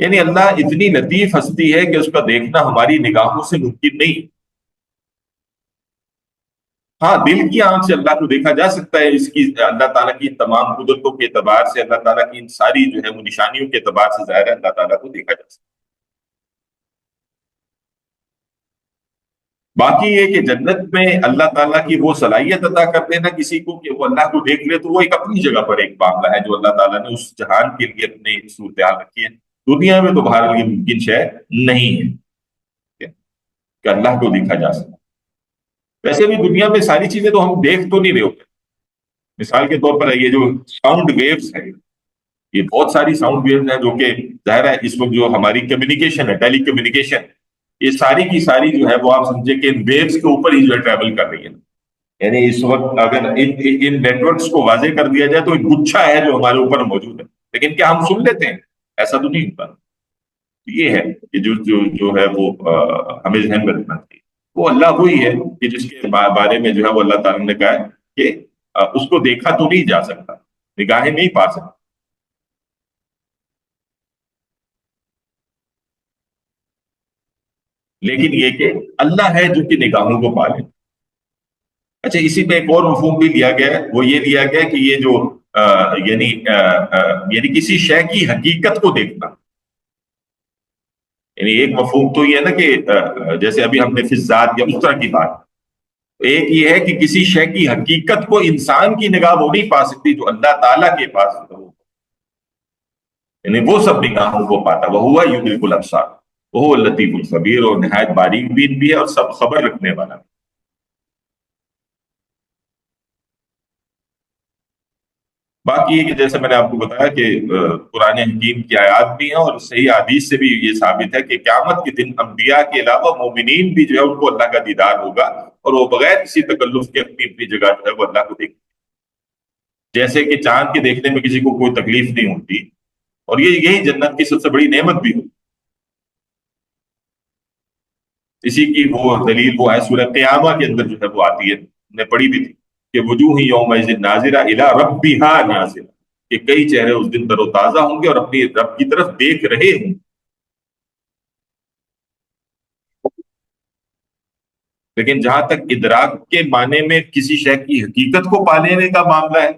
یعنی اللہ اتنی لطیف ہستی ہے کہ اس کا دیکھنا ہماری نگاہوں سے ممکن نہیں۔ ہاں، دل کی آنکھ سے اللہ کو دیکھا جا سکتا ہے، اس کی اللہ تعالیٰ کی تمام قدرتوں کے اعتبار سے، اللہ تعالیٰ کی ان ساری جو ہے وہ نشانیوں کے اعتبار سے ظاہر ہے اللہ تعالیٰ کو دیکھا جا سکتا ہے۔ باقی یہ کہ جنت میں اللہ تعالیٰ کی وہ صلاحیت عطا کر دینا کسی کو کہ وہ اللہ کو دیکھ لے، تو وہ ایک اپنی جگہ پر ایک معاملہ ہے جو اللہ تعالیٰ نے اس جہان کے لیے اپنے صورتحال رکھی ہے۔ دنیا میں تو بہرحال یہ ممکن شے نہیں ہے کہ اللہ کو دیکھا جا سکے۔ ویسے بھی دنیا میں ساری چیزیں تو ہم دیکھ تو نہیں رہے ہوتے۔ مثال کے طور پر یہ جو ساؤنڈ ویوز ہیں، یہ بہت ساری ساؤنڈ ویوز ہیں جو کہ ظاہر ہے اس وقت جو ہماری کمیونیکیشن ہے، ٹیلی کمیونیکیشن، یہ ساری کی ساری جو ہے وہ آپ سمجھے کہ ان ویوز کے اوپر ہی جو ہے ٹریول کر رہی ہے۔ یعنی اس وقت اگر ان نیٹ ورکس کو واضح کر دیا جائے تو ایک گچھا ہے جو ہمارے اوپر موجود ہے، لیکن کیا ہم سن لیتے ہیں؟ ایسا تو نہیں ہوتا۔ یہ ہے کہ جو ہے وہ ہمیں ذہن میں رکھنا چاہیے۔ وہ اللہ وہی ہے کہ جس کے بارے میں جو ہے وہ اللہ تعالیٰ نے کہا ہے کہ اس کو دیکھا تو نہیں جا سکتا، نگاہیں نہیں پا سکتا، لیکن یہ کہ اللہ ہے جو کہ نگاہوں کو پالے۔ اچھا، اسی میں ایک اور مفہوم بھی لیا گیا ہے، وہ یہ لیا گیا کہ یہ جو یعنی کسی شے کی حقیقت کو دیکھنا، یعنی ایک مفہوم تو یہ ہے نا کہ جیسے ابھی ہم نے فضات یا اس طرح کی بات، ایک یہ ہے کہ کسی شے کی حقیقت کو انسان کی نگاہ وہ نہیں پا سکتی جو اللہ تعالیٰ کے پاس ہو، یعنی وہ سب نگاہوں کو پاتا، وہ ہوا یدرک الابصار، وہ لطیف الخبیر، اور نہایت باریک بین بھی ہے اور سب خبر رکھنے والا بھی۔ باقی یہ کہ جیسے میں نے آپ کو بتایا کہ قرآن حکیم کی آیات بھی ہیں اور صحیح حدیث سے بھی یہ ثابت ہے کہ قیامت کے دن انبیاء کے علاوہ مومنین بھی جو ہے ان کو اللہ کا دیدار ہوگا، اور وہ بغیر کسی تکلف کے اپنی اپنی جگہ جو ہے وہ اللہ کو دیکھیں گے۔ جیسے کہ چاند کے دیکھنے میں کسی کو کوئی تکلیف نہیں ہوتی، اور یہی جنت کی سب سے بڑی نعمت بھی ہوتی۔ اسی کی وہ دلیل وہ ہے سورہ قیامہ کے اندر جو ہے وہ آتی ہے، ہم نے پڑھی بھی تھی کہ وجوہ یومئذ ناظرہ الی ربہا ناظرہ، کہ کئی چہرے اس دن تر و تازہ ہوں گے اور اپنی رب کی طرف دیکھ رہے ہوں۔ لیکن جہاں تک ادراک کے معنی میں کسی شے کی حقیقت کو پا لینے کا معاملہ ہے،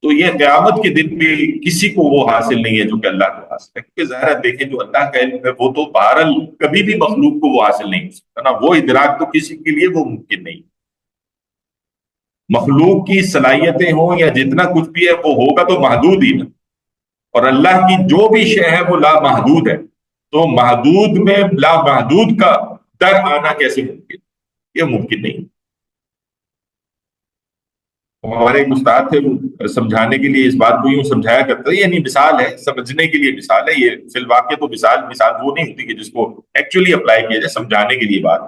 تو یہ قیامت کے دن بھی کسی کو وہ حاصل نہیں ہے جو کہ اللہ کو حاصل ہے، کیونکہ ظاہر ہے دیکھیں جو اللہ کا علم ہے وہ تو بہرحال کبھی بھی مخلوق کو وہ حاصل نہیں ہو سکتا نا، وہ ادراک تو کسی کے لیے وہ ممکن نہیں۔ مخلوق کی صلاحیتیں ہوں یا جتنا کچھ بھی ہے وہ ہوگا تو محدود ہی نا، اور اللہ کی جو بھی شے ہے وہ لامحدود ہے، تو محدود میں لامحدود کا در آنا کیسے ممکن؟ یہ ممکن نہیں۔ ہمارے ایک استاد تھے، وہ سمجھانے کے لیے اس بات کو یوں سمجھایا کرتے تھے، یعنی مثال ہے سمجھنے کے لیے، مثال ہے یہ فی الواقع تو مثال وہ نہیں ہوتی کہ جس کو ایکچولی اپلائی کیا جائے، سمجھانے کے لیے بات۔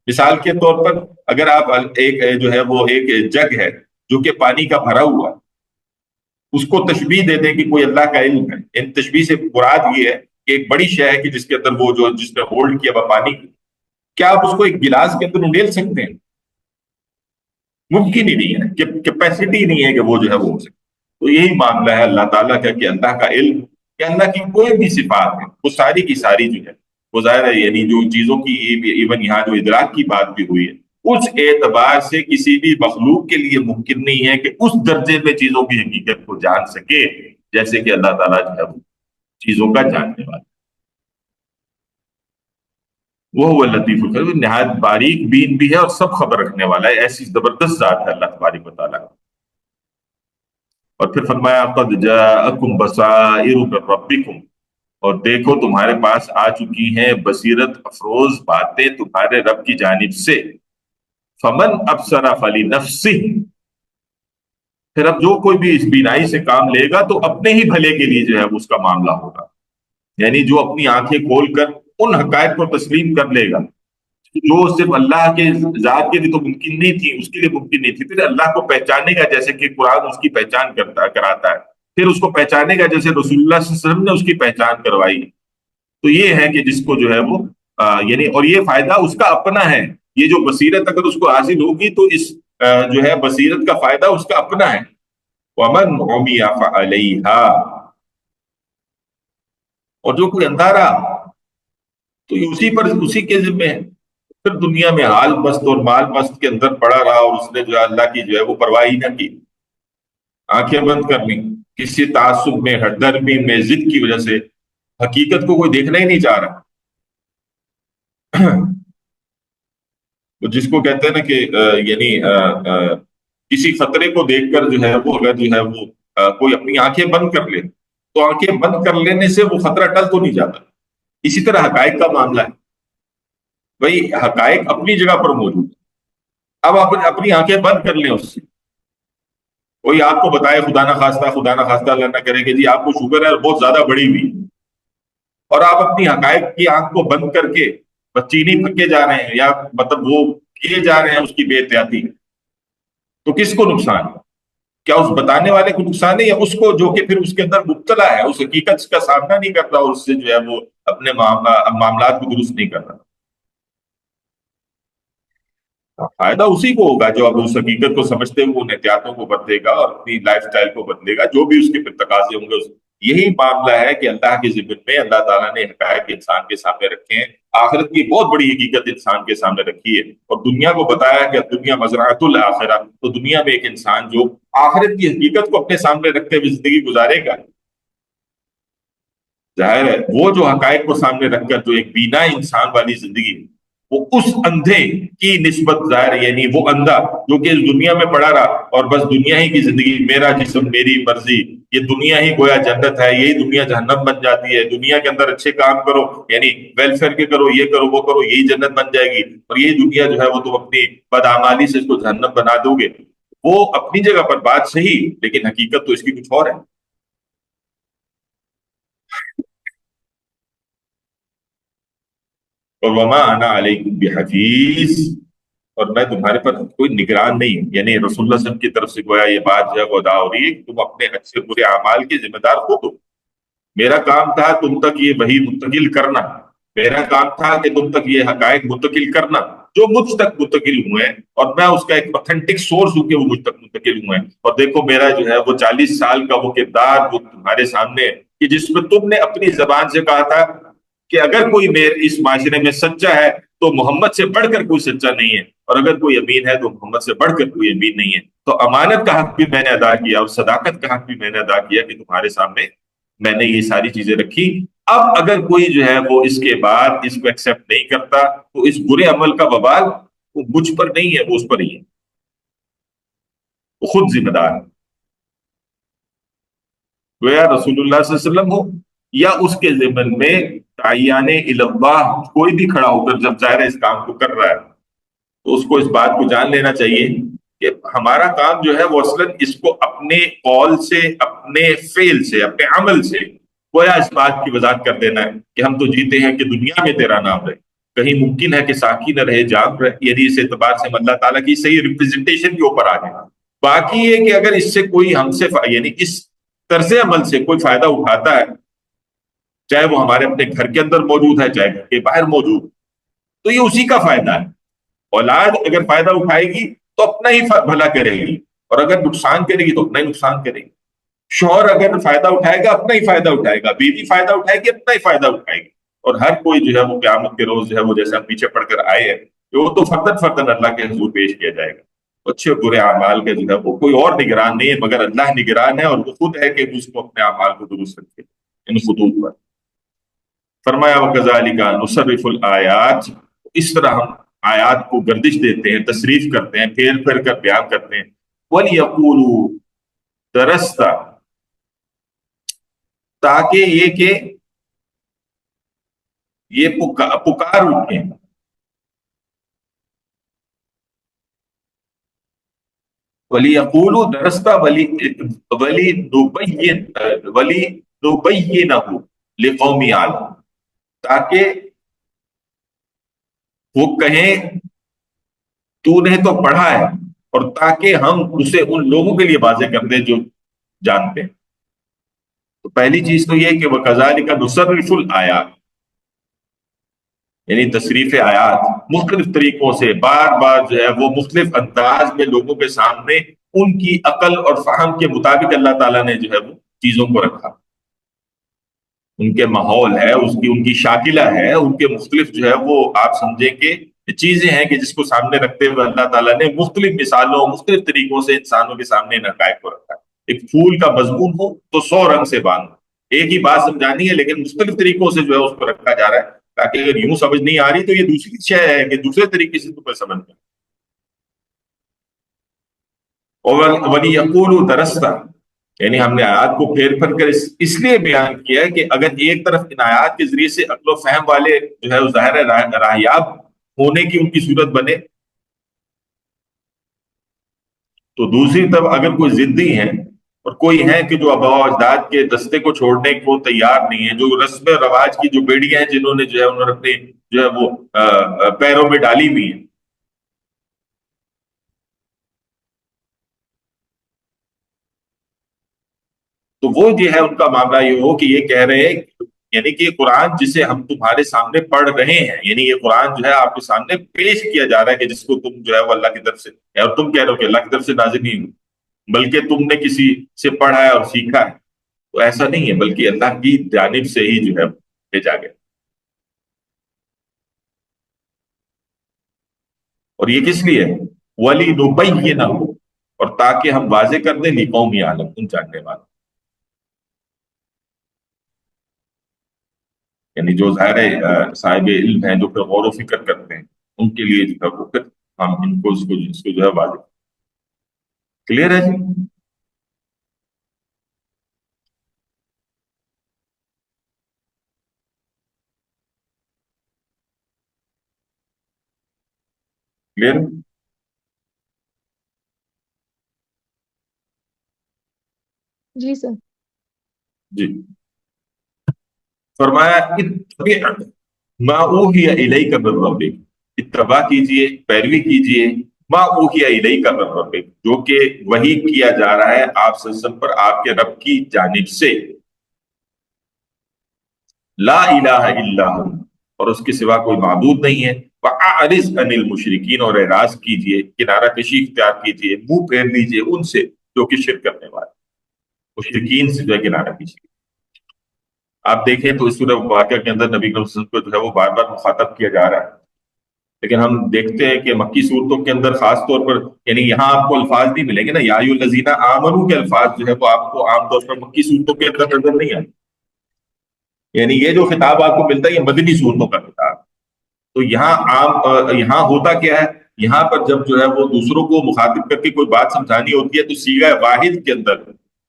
مثال کے طور پر اگر آپ ایک جو ہے وہ ایک جگ ہے جو کہ پانی کا بھرا ہوا، اس کو تشبیہ دے دیں کہ کوئی اللہ کا علم ہے، ان تشبیہ سے مراد یہ ہے کہ ایک بڑی شے ہے کہ جس کے اندر وہ جو جس نے ہولڈ کیا وہ پانی کی، کیا آپ اس کو ایک گلاس کے اندر انڈیل سکتے ہیں؟ ممکن ہی نہیں ہے، کیپیسٹی نہیں ہے کہ وہ جو ہے وہ ہو سکے۔ تو یہی معاملہ ہے اللہ تعالیٰ کا کہ اللہ کا علم کہ اللہ کی کوئی بھی صفات ہے وہ ساری کی ساری جو ہے وہ ظاہر ہے، یعنی جو چیزوں کی ایون یہاں جو ادراک کی بات بھی ہوئی ہے اس اعتبار سے کسی بھی مخلوق کے لیے ممکن نہیں ہے کہ اس درجے میں چیزوں کی حقیقت کو جان سکے جیسے کہ اللہ تعالیٰ جو ہے وہ چیزوں کا جاننے والا۔ وہ لطیف الخبیر، نہایت باریک بین بھی ہے اور سب خبر رکھنے والا ہے، ایسی زبردست ذات ہے اللہ تبارک و تعالیٰ۔ اور پھر فرمایا قد جاءکم بصائر من ربکم، اور دیکھو تمہارے پاس آ چکی ہیں بصیرت افروز باتیں تمہارے رب کی جانب سے۔ فمن ابصر فلنفسہ، پھر اب جو کوئی بھی اس بینائی سے کام لے گا تو اپنے ہی بھلے کے لیے جو ہے اس کا معاملہ ہوگا، یعنی جو اپنی آنکھیں کھول کر ان حقائق کو تسلیم کر لے گا جو صرف اللہ کے ذات کے لیے تو ممکن نہیں تھی، اس کے لیے ممکن نہیں تھی، پھر اللہ کو پہچاننے کا جیسے کہ قرآن اس کی پہچان کراتا ہے، پھر اس کو پہچاننے کا جیسے رسول اللہ صلی اللہ علیہ وسلم نے اس کی پہچان کروائی۔ تو یہ ہے کہ جس کو جو ہے وہ یعنی اور یہ فائدہ اس کا اپنا ہے، یہ جو بصیرت اگر اس کو حاصل ہوگی تو اس جو ہے بصیرت کا فائدہ اس کا اپنا ہے۔ وَمَنْ عُمِيَ فَعَلَيْهَا، اور جو کوئی اندھا رہا تو یہ اسی کے ذمہ ہے، پھر دنیا میں حال مست اور مال مست کے اندر پڑا رہا اور اس نے جو اللہ کی جو ہے وہ پرواہ ہی نہ کی، آنکھیں بند کر لی کسی تعصب میں، ہردرمی میں، ضد کی وجہ سے حقیقت کو کوئی دیکھنا ہی نہیں چاہ رہا۔ جس کو کہتے ہیں نا کہ یعنی کسی خطرے کو دیکھ کر جو ہے وہ اگر جو ہے وہ کوئی اپنی آنکھیں بند کر لے تو آنکھیں بند کر لینے سے وہ خطرہ ٹل تو نہیں جاتا۔ اسی طرح حقائق کا معاملہ ہے، بھائی حقائق اپنی جگہ پر موجود ہے، اب آپ اپنی آنکھیں بند کر لیں اس سے، کوئی آپ کو بتائے خدا نہ خواستہ اللہ نہ کرے کہ جی آپ کو شوگر ہے بہت زیادہ بڑی ہوئی، اور آپ اپنی حقائق کی آنکھ کو بند کر کے بس چینی پھکے جا رہے ہیں یا مطلب وہ کیے جا رہے ہیں اس کی بے احتیاطی، تو کس کو نقصان ہے؟ کیا اس بتانے والے کو نقصان ہے یا اس کو جو کہ پھر اس کے اندر مبتلا ہے، اس حقیقت کا سامنا نہیں کرتا اور اس سے جو ہے وہ اپنے معاملات کو درست نہیں کرتا؟ فائدہ اسی کو ہوگا جو اب اس حقیقت کو سمجھتے ہوئے ان احتیاطوں کو بدلے گا اور اپنی لائف سٹائل کو بدلے گا، جو بھی اس کے پھر تقاضے ہوں گے یہی معاملہ ہے کہ اللہ کے ذمن میں اللہ تعالیٰ نے حقائق انسان کے سامنے رکھے ہیں، آخرت کی بہت بڑی حقیقت انسان کے سامنے رکھی ہے اور دنیا کو بتایا کہ دنیا مزرعۃ الآخرہ، تو دنیا میں ایک انسان جو آخرت کی حقیقت کو اپنے سامنے رکھتے ہوئے زندگی گزارے گا، ظاہر ہے وہ جو حقائق کو سامنے رکھ کر جو ایک بینا انسان والی زندگی ہے وہ اس اندھے کی نسبت ظاہر ہے، یعنی وہ اندھا جو کہ اس دنیا میں پڑا رہا اور بس دنیا ہی کی زندگی، میرا جسم میری مرضی، یہ دنیا ہی گویا جنت ہے، یہی دنیا جہنم بن جاتی ہے، دنیا کے اندر اچھے کام کرو یعنی ویلفیئر کے کرو، یہ کرو وہ کرو، یہی جنت بن جائے گی، اور یہی دنیا جو ہے وہ تم اپنی بدعمالی سے اس کو جہنم بنا دو گے۔ وہ اپنی جگہ پر بات صحیح، لیکن حقیقت تو اس کی کچھ اور ہے۔ اور وما انا علیکم بحفیظ، اور میں تمہارے پر کوئی نگران نہیں ہوں، یعنی رسول اللہ صلی اللہ علیہ وسلم کی طرف سے گویا یہ بات جو ہے وہ ادا ہو رہی ہے کہ تم اپنے اچھے برے اعمال کے ذمہ دار خود ہو، میرا کام تھا تم تک یہ وحی منتقل کرنا، میرا کام تھا کہ تم تک یہ حقائق منتقل کرنا جو مجھ تک منتقل ہوئے ہیں، اور میں اس کا ایک اوتھینٹک سورس ہوں کہ وہ مجھ تک منتقل ہوئے ہیں، اور دیکھو میرا جو ہے وہ 40 سال کا وہ کردار وہ تمہارے سامنے ہے کہ جس میں تم نے اپنی زبان سے کہا تھا کہ اگر کوئی اس معاشرے میں سچا ہے تو محمد سے بڑھ کر کوئی سچا نہیں ہے، اور اگر کوئی امین ہے تو محمد سے بڑھ کر کوئی امین نہیں ہے۔ تو امانت کا حق بھی میں نے ادا کیا اور صداقت کا حق بھی میں نے ادا کیا کہ تمہارے سامنے میں نے یہ ساری چیزیں رکھی۔ اب اگر کوئی جو ہے وہ اس کے بعد اس کو ایکسیپٹ نہیں کرتا تو اس برے عمل کا وبال وہ مجھ پر نہیں ہے، وہ اس پر ہی ہے، وہ خود ذمہ دار ہے۔ گویا رسول اللہ صلی اللہ علیہ وسلم ہو یا اس کے ضمن میں تعیان اللہ کوئی بھی کھڑا ہو کر جب ظاہر اس کام کو کر رہا ہے تو اس کو اس بات کو جان لینا چاہیے کہ ہمارا کام جو ہے وہ اصلاً اس کو اپنے قول سے، اپنے فعل سے، اپنے عمل سے گویا اس بات کی وضاحت کر دینا ہے کہ ہم تو جیتے ہیں کہ دنیا میں تیرا نام رہے، کہیں ممکن ہے کہ ساقی نہ رہے جام رہے، یعنی اس اعتبار سے ہم اللہ تعالیٰ کی صحیح ریپرزنٹیشن کے اوپر آ جائیں۔ باقی یہ کہ اگر اس سے کوئی ہم سے یعنی اس طرز عمل سے کوئی فائدہ اٹھاتا ہے، چاہے وہ ہمارے اپنے گھر کے اندر موجود ہے چاہے گھر کے باہر موجود، تو یہ اسی کا فائدہ ہے۔ اولاد اگر فائدہ اٹھائے گی تو اپنا ہی بھلا کرے گی، اور اگر نقصان کرے گی تو اپنا ہی نقصان کرے گی۔ شوہر اگر فائدہ اٹھائے گا اپنا ہی فائدہ اٹھائے گا، بیوی فائدہ اٹھائے گی اپنا ہی فائدہ اٹھائے گی، اور ہر کوئی جو ہے وہ قیامت کے روز جو ہے وہ جیسے ہم پیچھے پڑھ کر آئے ہیں کہ وہ تو فردن فردن اللہ کے حضور پیش کیا جائے گا۔ اچھے برے اعمال کے جو ہے وہ کوئی اور نگران نہیں ہے مگر اللہ نگران ہے، اور وہ خود ہے کہ اس کو اپنے اعمال کو درست رکھے ان خطوط پر۔ فرمایا وَكَذَلِكَ نُصَرِّفُ الْآيَاتِ، اس طرح ہم آیات کو گردش دیتے ہیں، تصریف کرتے ہیں، پھیر پھیر کر بیان کرتے ہیں۔ وَلِيَقُولُوا دَرَسْتَ، تاکہ یہ کہ یہ پکار اٹھیں۔ وَلِيَقُولُوا دَرَسْتَ وَلِنُبَيِّنَهُ لِقَوْمِ يَعْلَمُونَ، تاکہ وہ کہیں تو نے تو پڑھا ہے، اور تاکہ ہم اسے ان لوگوں کے لیے واضح کر دیں جو جانتے ہیں۔ تو پہلی چیز تو یہ کہ وَكَذَلِكَ نُصَرِّفُ الْآيَاتِ، یعنی تصریف آیات مختلف طریقوں سے بار بار جو ہے وہ مختلف انداز میں لوگوں کے سامنے ان کی عقل اور فہم کے مطابق اللہ تعالیٰ نے جو ہے وہ چیزوں کو رکھا۔ ان کے ماحول ہے، ان کی شاکلہ ہے، ان کے مختلف جو ہے وہ آپ سمجھیں کہ چیزیں ہیں کہ جس کو سامنے رکھتے ہوئے اللہ تعالیٰ نے مختلف مثالوں مختلف طریقوں سے انسانوں کے سامنے ان حقائق کو رکھا۔ ایک پھول کا مضمون ہو تو 100 رنگ سے باندھو، ایک ہی بات سمجھانی ہے لیکن مختلف طریقوں سے جو ہے اس کو رکھا جا رہا ہے، تاکہ اگر یوں سمجھ نہیں آ رہی تو یہ دوسری شے ہے کہ دوسرے طریقے سے تمہیں سمجھ میں۔ اور وَلِيَقُولُوا دَرَسْتَ، یعنی ہم نے آیات کو پھیر پھیر کر اس لیے بیان کیا ہے کہ اگر ایک طرف ان آیات کے ذریعے سے عقل و فہم والے جو ہے ظاہر راہیاب ہونے کی ان کی صورت بنے، تو دوسری طرف اگر کوئی ضدی ہیں اور کوئی ہیں کہ جو آباء و اجداد کے دستے کو چھوڑنے کو تیار نہیں ہے، جو رسم رواج کی جو بیڑیاں ہیں جنہوں نے جو ہے انہوں نے اپنے جو ہے وہ پیروں میں ڈالی ہوئی ہیں، تو وہ جو ہے ان کا معاملہ یہ ہو کہ یہ کہہ رہے ہیں یعنی کہ یہ قرآن جسے ہم تمہارے سامنے پڑھ رہے ہیں، یعنی یہ قرآن جو ہے آپ کے سامنے پیش کیا جا رہا ہے کہ جس کو تم جو ہے وہ اللہ کی طرف سے، اور تم کہہ رہے ہو کہ اللہ کی طرف سے نازل نہیں ہوئی بلکہ تم نے کسی سے پڑھا ہے اور سیکھا ہے، تو ایسا نہیں ہے بلکہ اللہ کی جانب سے ہی جو ہے بھیجا گیا۔ اور یہ کس لیے؟ وَلِنُبَيِّنَهُ، اور تاکہ ہم واضح کر دیں لِقَوْمِ يَعْلَمُونَ، ان جاننے والوں، یعنی جو ظاہر صاحب علم ہیں جو پھر غور و فکر کرتے ہیں ان کے لیے جو ہے وہ پھر ہم ان کو اس کو جو ہے واضح۔ کلیئر ہے جی؟ کلیئر جی سر۔ جی۔ فرمایا اتبع ما اوحی الیک من ربک، اتباع کیجئے، پیروی کیجئے، ما اوحی الیک من ربک، جو کہ وحی کیا جا رہا ہے آپ صلی اللہ علیہ وسلم پر آپ کے رب کی جانب سے، لا الہ الا ہو، اور اس کے سوا کوئی معبود نہیں ہے، وَأَعْرِضْ عَنِ الْمُشْرِكِينَ، اور اعراض کیجئے، کنارہ کشی اختیار کیجئے، منہ پھیر لیجئے ان سے جو کہ شرک کرنے والے، مشرکین سے جو ہے کنارہ کشی۔ آپ دیکھیں تو اس سورہ واقعہ کے اندر نبی کریم صلی اللہ علیہ وسلم کو جو ہے وہ بار بار مخاطب کیا جا رہا ہے، لیکن ہم دیکھتے ہیں کہ مکی صورتوں کے اندر خاص طور پر یعنی یہاں آپ کو الفاظ نہیں ملیں گے نا، یا ایھا الذین آمنو کے الفاظ جو ہے وہ آپ کو عام طور پر مکی صورتوں کے اندر نظر نہیں آتے، یعنی یہ جو خطاب آپ کو ملتا ہے یہ مدنی صورتوں کا خطاب۔ تو یہاں یہاں ہوتا کیا ہے، یہاں پر جب جو ہے وہ دوسروں کو مخاطب کر کے کوئی بات سمجھانی ہوتی ہے تو صیغہ واحد کے اندر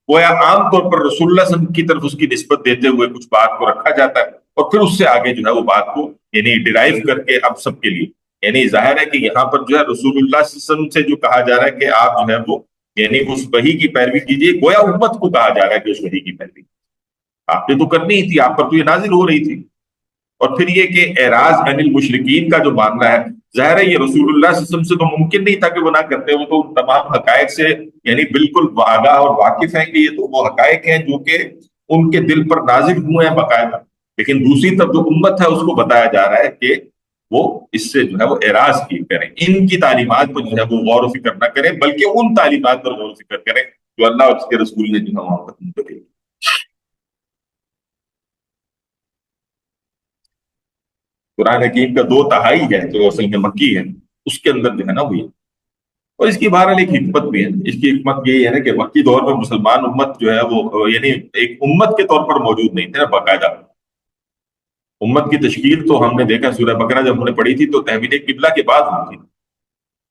گویا عام طور پر رسول اللہ صلی اللہ علیہ وسلم کی طرف اس کی نسبت دیتے ہوئے کچھ بات کو رکھا جاتا ہے، اور پھر اس سے آگے جو ہے وہ بات کو یعنی ڈرائیو کر کے اب سب کے لیے، یعنی ظاہر ہے کہ یہاں پر جو ہے رسول اللہ صلی اللہ علیہ وسلم سے جو کہا جا رہا ہے کہ آپ جو ہے وہ یعنی اس وحی کی پیروی کیجیے، گویا امت کو کہا جا رہا ہے کہ اس وحی کی پیروی آپ نے تو کرنی ہی تھی، آپ پر تو یہ نازل ہو رہی تھی۔ اور پھر یہ کہ اعراض عن المشرکین کا جو معاملہ ہے، ظاہر ہے یہ رسول اللہ صلی اللہ علیہ وسلم سے تو ممکن نہیں تھا کہ وہ نہ کرتے، وہ تو تمام حقائق سے یعنی بالکل آگاہ اور واقف ہیں کہ یہ تو وہ حقائق ہیں جو کہ ان کے دل پر نازل ہوئے ہیں باقاعدہ، لیکن دوسری طرف جو امت ہے اس کو بتایا جا رہا ہے کہ وہ اس سے جو ہے وہ اعراض کی کریں، ان کی تعلیمات پر جو ہے وہ غور و فکر نہ کریں، بلکہ ان تعلیمات پر غور و فکر کریں جو اللہ اور اس کے رسول نے جو ہے وہاں پر منتقل کی۔ قرآن حکیم کا 2/3 ہے جو اصل میں مکی ہے، اس کے اندر جو ہے نا وہ یہ، اور اس کی بہرحال ایک حکمت بھی ہے، اس کی حکمت یہی ہے نا کہ مکی دور میں مسلمان امت جو ہے وہ یعنی ایک امت کے طور پر موجود نہیں تھے نا باقاعدہ، امت کی تشکیل تو ہم نے دیکھا سورہ بقرہ جب ہم نے پڑھی تھی تو تحویل قبلہ کے بعد ہوئی تھی،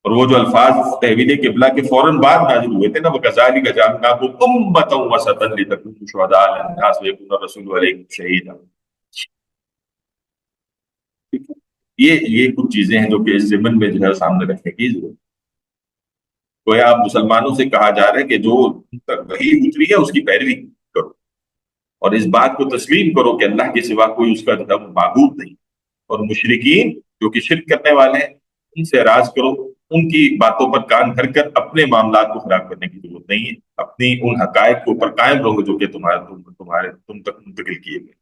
اور وہ جو الفاظ تحویل قبلہ کے فوراً بعد نازل ہوئے تھے نا، وَكَذَلِكَ جَعَلْنَاكُمْ أُمَّةً وَسَطًا لِتَكُونُوا شُهَدَاءَ عَلَى النَّاسِ وَيَكُونَ الرَّسُولُ عَلَيْكُمْ شَهِيدًا۔ یہ کچھ چیزیں ہیں جو کہ اس ضمن میں جو ہے سامنے رکھنے کی ضرورت ہے۔ گویا آپ مسلمانوں سے کہا جا رہا ہے کہ جو تک وحی اتری ہے اس کی پیروی کرو، اور اس بات کو تسلیم کرو کہ اللہ کے سوا کوئی اس کا معبود نہیں، اور مشرکین جو کہ شرک کرنے والے ہیں ان سے اعراض کرو، ان کی باتوں پر کان دھر کر اپنے معاملات کو خراب کرنے کی ضرورت نہیں ہے، اپنی ان حقائق کے اوپر قائم رہو جو کہ تم تک منتقل کیے گئے۔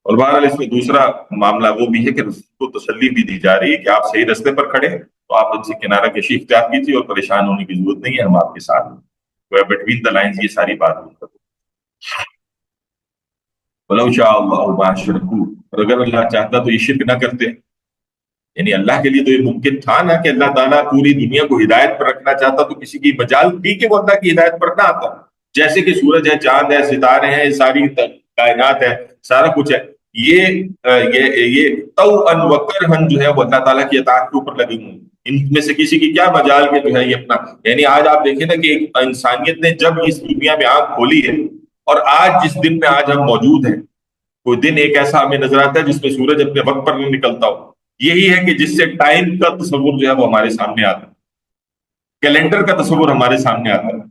اور بہرحال اس میں دوسرا معاملہ وہ بھی ہے کہ رسول کو تسلی بھی دی جا رہی ہے کہ آپ صحیح رستے پر کھڑے ہیں، تو آپ ان سے کنارہ کشی اختیار کیجیے اور پریشان ہونے کی ضرورت نہیں ہے، ہم آپ کے ساتھ ہیں، بٹوین دا لائنز یہ ساری بات وَلَوْ شَاءَ اللَّهُ مَا أَشْرَكُوا، اور اگر اللہ چاہتا تو یہ شرک نہ کرتے، یعنی اللہ کے لیے تو یہ ممکن تھا نا کہ اللہ تعالیٰ پوری دنیا کو ہدایت پر رکھنا چاہتا تو کسی کی مجال تھی کہ وہ اللہ کی ہدایت پر نہ آتا، جیسے کہ سورج ہے، چاند ہے، ستارے ہیں، ساری کائنات ہے، سارا کچھ ہے، یہ طوعاً و کرہاً جو ہے وہ اللہ تعالیٰ کی اطاعت کے اوپر لگی ہوئی، ان میں سے کسی کی کیا مجال کہ جو ہے یہ اپنا، یعنی آج آپ دیکھیں نا کہ انسانیت نے جب اس دنیا میں آنکھ کھولی ہے، اور آج جس دن میں آج ہم موجود ہیں، کوئی دن ایک ایسا ہمیں نظر آتا ہے جس میں سورج اپنے وقت پر نہیں نکلتا ہو، یہی ہے کہ جس سے ٹائم کا تصور جو ہے وہ ہمارے سامنے آتا ہے، کیلنڈر کا تصور ہمارے سامنے آتا ہے۔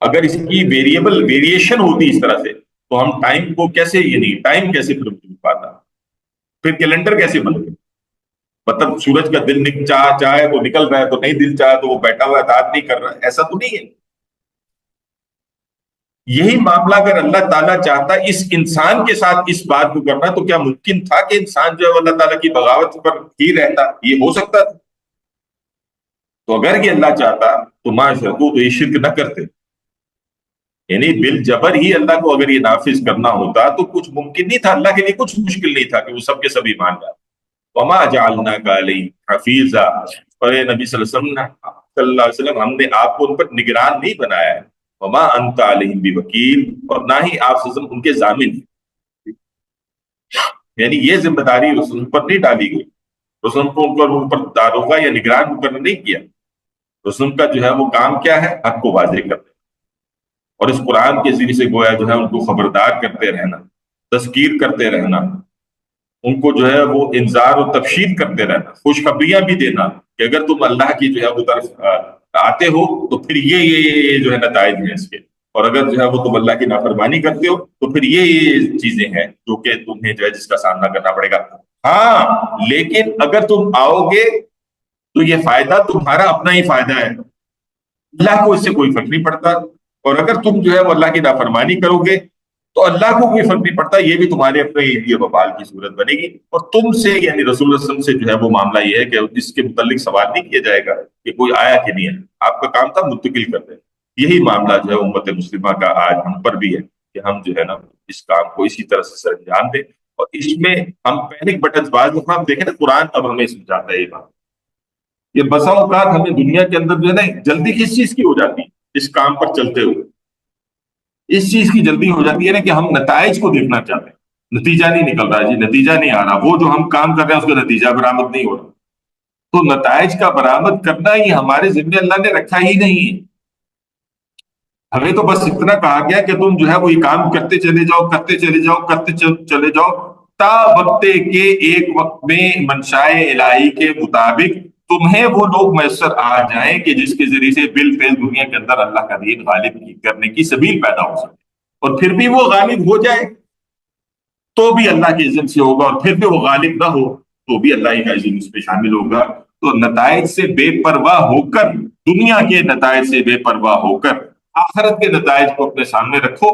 اگر اس کی ویریشن ہوتی اس طرح سے تو ہم ٹائم کو کیسے یعنی ٹائم کیسے پھر وجود پاتا، پھر کیلنڈر کیسے بن گئے، مطلب سورج کا دن چاہے تو نکل رہا ہے تو نہیں، دل چاہے تو وہ بیٹھا ہوا اطاعت نہیں کر رہا ہے، ایسا تو نہیں ہے۔ یہی معاملہ اگر اللہ تعالیٰ چاہتا اس انسان کے ساتھ اس بات کو کرنا تو کیا ممکن تھا کہ انسان جو ہے اللہ تعالیٰ کی بغاوت پر ہی رہتا، یہ ہو سکتا تھا؟ تو اگر یہ اللہ چاہتا تو معاشرکو تو یہ شرک نہ کرتے، یعنی بالجبر ہی اللہ کو اگر یہ نافذ کرنا ہوتا تو کچھ ممکن نہیں تھا، اللہ کے لیے کچھ مشکل نہیں تھا کہ وہ سب کے سب ایمان لائے۔ وما جعلناک علیہم حفیظا، اور اے نبی صلی اللہ علیہ وسلم ہم نے آپ کو ان پر نگران نہیں بنایا ہے، وما انت علیہم بوکیل، اور نہ ہی آپ صلی اللہ علیہ وسلم ان کے ضامن ہیں، یعنی یہ ذمہ داری رسول پر نہیں ڈالی گئی، رسول کو ان پر داروغہ یا نگران مقرر نہیں کیا، رسول کا جو ہے وہ کام کیا ہے، حق کو واضح کرنا، اور اس قرآن کے ذریعے سے گویا جو ہے ان کو خبردار کرتے رہنا، تذکیر کرتے رہنا، ان کو جو ہے وہ انذار و تبشیر کرتے رہنا، خوشخبریاں بھی دینا کہ اگر تم اللہ کی جو ہے وہ طرف آتے ہو تو پھر یہ جو ہے نتائج ہیں اس کے، اور اگر جو ہے وہ تم اللہ کی نافرمانی کرتے ہو تو پھر یہ چیزیں ہیں جو کہ تمہیں جو ہے جس کا سامنا کرنا پڑے گا۔ ہاں لیکن اگر تم آؤ گے تو یہ فائدہ تمہارا اپنا ہی فائدہ ہے، اللہ کو اس سے کوئی فرق نہیں پڑتا، اور اگر تم جو ہے وہ اللہ کی نافرمانی کرو گے تو اللہ کو کوئی فرق نہیں پڑتا، یہ بھی تمہارے اپنے لیے وبال کی صورت بنے گی، اور تم سے یعنی رسول اللہ صلی اللہ علیہ وسلم سے جو ہے وہ معاملہ یہ ہے کہ اس کے متعلق سوال نہیں کیا جائے گا کہ کوئی آیا کہ نہیں ہے، آپ کا کام تھا منتقل کر دیں۔ یہی معاملہ جو ہے امت مسلمہ کا آج ہم پر بھی ہے، کہ ہم جو ہے نا اس کام کو اسی طرح سے سر انجام دیں، اور اس میں ہم پینک بٹن بعض دفعہ ہم دیکھیں نا، قرآن اب ہمیں سمجھاتا ہے یہ بات. یہ بسا اوقات ہمیں دنیا کے اندر جو ہے نا جلدی کس چیز کی ہو جاتی ہے اس کام پر چلتے ہوئے، اس چیز کی جلدی ہو جاتی ہے نا کہ ہم نتائج کو دیکھنا چاہتے ہیں، نتیجہ نہیں نکل رہا جی، نتیجہ نہیں آ رہا، وہ جو ہم کام کر رہے ہیں اس کا نتیجہ برآمد نہیں ہو رہا. تو نتائج کا برآمد کرنا ہی ہمارے ذمہ اللہ نے رکھا ہی نہیں ہے. ہمیں تو بس اتنا کہا گیا کہ تم جو ہے وہ یہ کام کرتے چلے جاؤ، کرتے چلے جاؤ، کرتے چلے جاؤ، تا وقت کے ایک وقت میں منشائے الہی کے مطابق تمہیں وہ لوگ میسر آ جائیں کہ جس کے ذریعے سے بالفعل دنیا کے اندر اللہ کا دین غالب کرنے کی سبیل پیدا ہو سکے. اور پھر بھی وہ غالب ہو جائے تو بھی اللہ کے اذن سے ہوگا، اور پھر بھی وہ غالب نہ ہو تو بھی اللہ کا اذن اس پہ شامل ہوگا. تو نتائج سے بے پرواہ ہو کر، دنیا کے نتائج سے بے پرواہ ہو کر آخرت کے نتائج کو اپنے سامنے رکھو،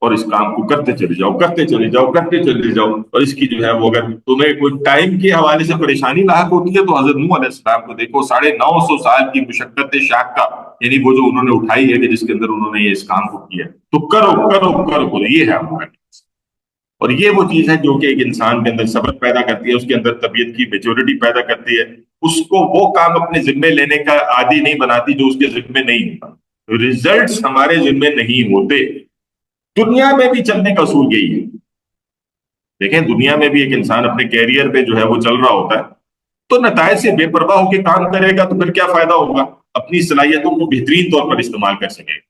اور اس کام کو کرتے چلے جاؤ، کرتے چلے جاؤ، کرتے چلے جاؤ. اور اس کی جو ہے وہ اگر تمہیں کوئی ٹائم کے حوالے سے پریشانی لاحق ہوتی ہے تو حضرت نوح علیہ السلام کو دیکھو، 950 سال کی مشقت شاق کا، یعنی وہ جو انہوں نے اٹھائی ہے کہ جس کے اندر انہوں نے یہ اس کام کو کیا، تو کرو کرو کرو کرو، یہ ہے ہمارا. اور یہ وہ چیز ہے جو کہ ایک انسان کے اندر صبر پیدا کرتی ہے، اس کے اندر طبیعت کی میچورٹی پیدا کرتی ہے، اس کو وہ کام اپنے ذمے لینے کا عادی نہیں بناتی جو اس کے ذمے نہیں ہوتا. ریزلٹس ہمارے ذمے نہیں ہوتے. دنیا میں بھی چلنے کا اصول یہی ہے. دیکھیں دنیا میں بھی ایک انسان اپنے کیریئر پہ جو ہے وہ چل رہا ہوتا ہے، تو نتائج سے بے پرواہ ہو کے کام کرے گا تو پھر کیا فائدہ ہوگا؟ اپنی صلاحیتوں کو بہترین طور پر استعمال کر سکے گا.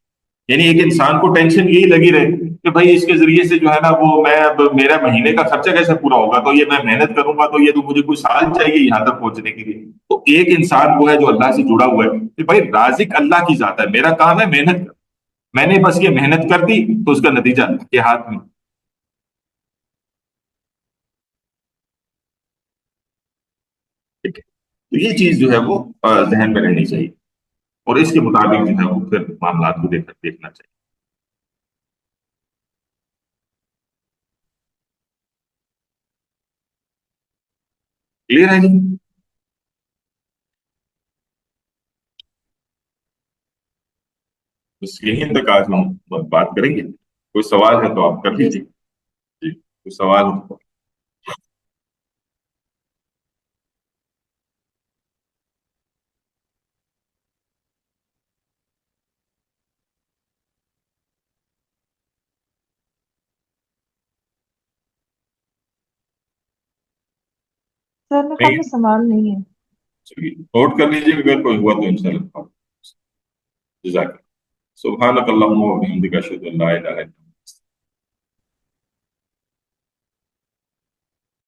یعنی ایک انسان کو ٹینشن یہی لگی رہے کہ بھائی اس کے ذریعے سے جو ہے نا وہ میں اب میرا مہینے کا خرچہ کیسے پورا ہوگا، تو یہ میں محنت کروں گا تو یہ تو مجھے کوئی سال چاہیے یہاں تک پہنچنے کے لیے. تو ایک انسان وہ ہے جو اللہ سے جڑا ہوا ہے کہ بھائی رازق اللہ کی ذات ہے، میرا کام ہے محنت کر، میں نے بس یہ محنت کر دی تو اس کا نتیجہ اللہ کے ہاتھ میں. ٹھیک ہے. تو یہ چیز جو ہے وہ ذہن میں رہنی چاہیے، اور اس کے مطابق جو ہے وہ پھر معاملات کو دیکھنا چاہیے. کلیئر ہے جی؟ بس یہیں تک آج ہم بات کریں گے. کوئی سوال ہے تو آپ کر جی لیجیے. جی کوئی سوال ہو تو. سر میرے خیال نہیں، میں سوال نہیں ہے. چلیے نوٹ کر لیجیے، اگر کوئی ہوا تو انشاءاللہ. جزاک اللہ. سبحانک اللہم و بحمدک، اشہد ان لا الہ الا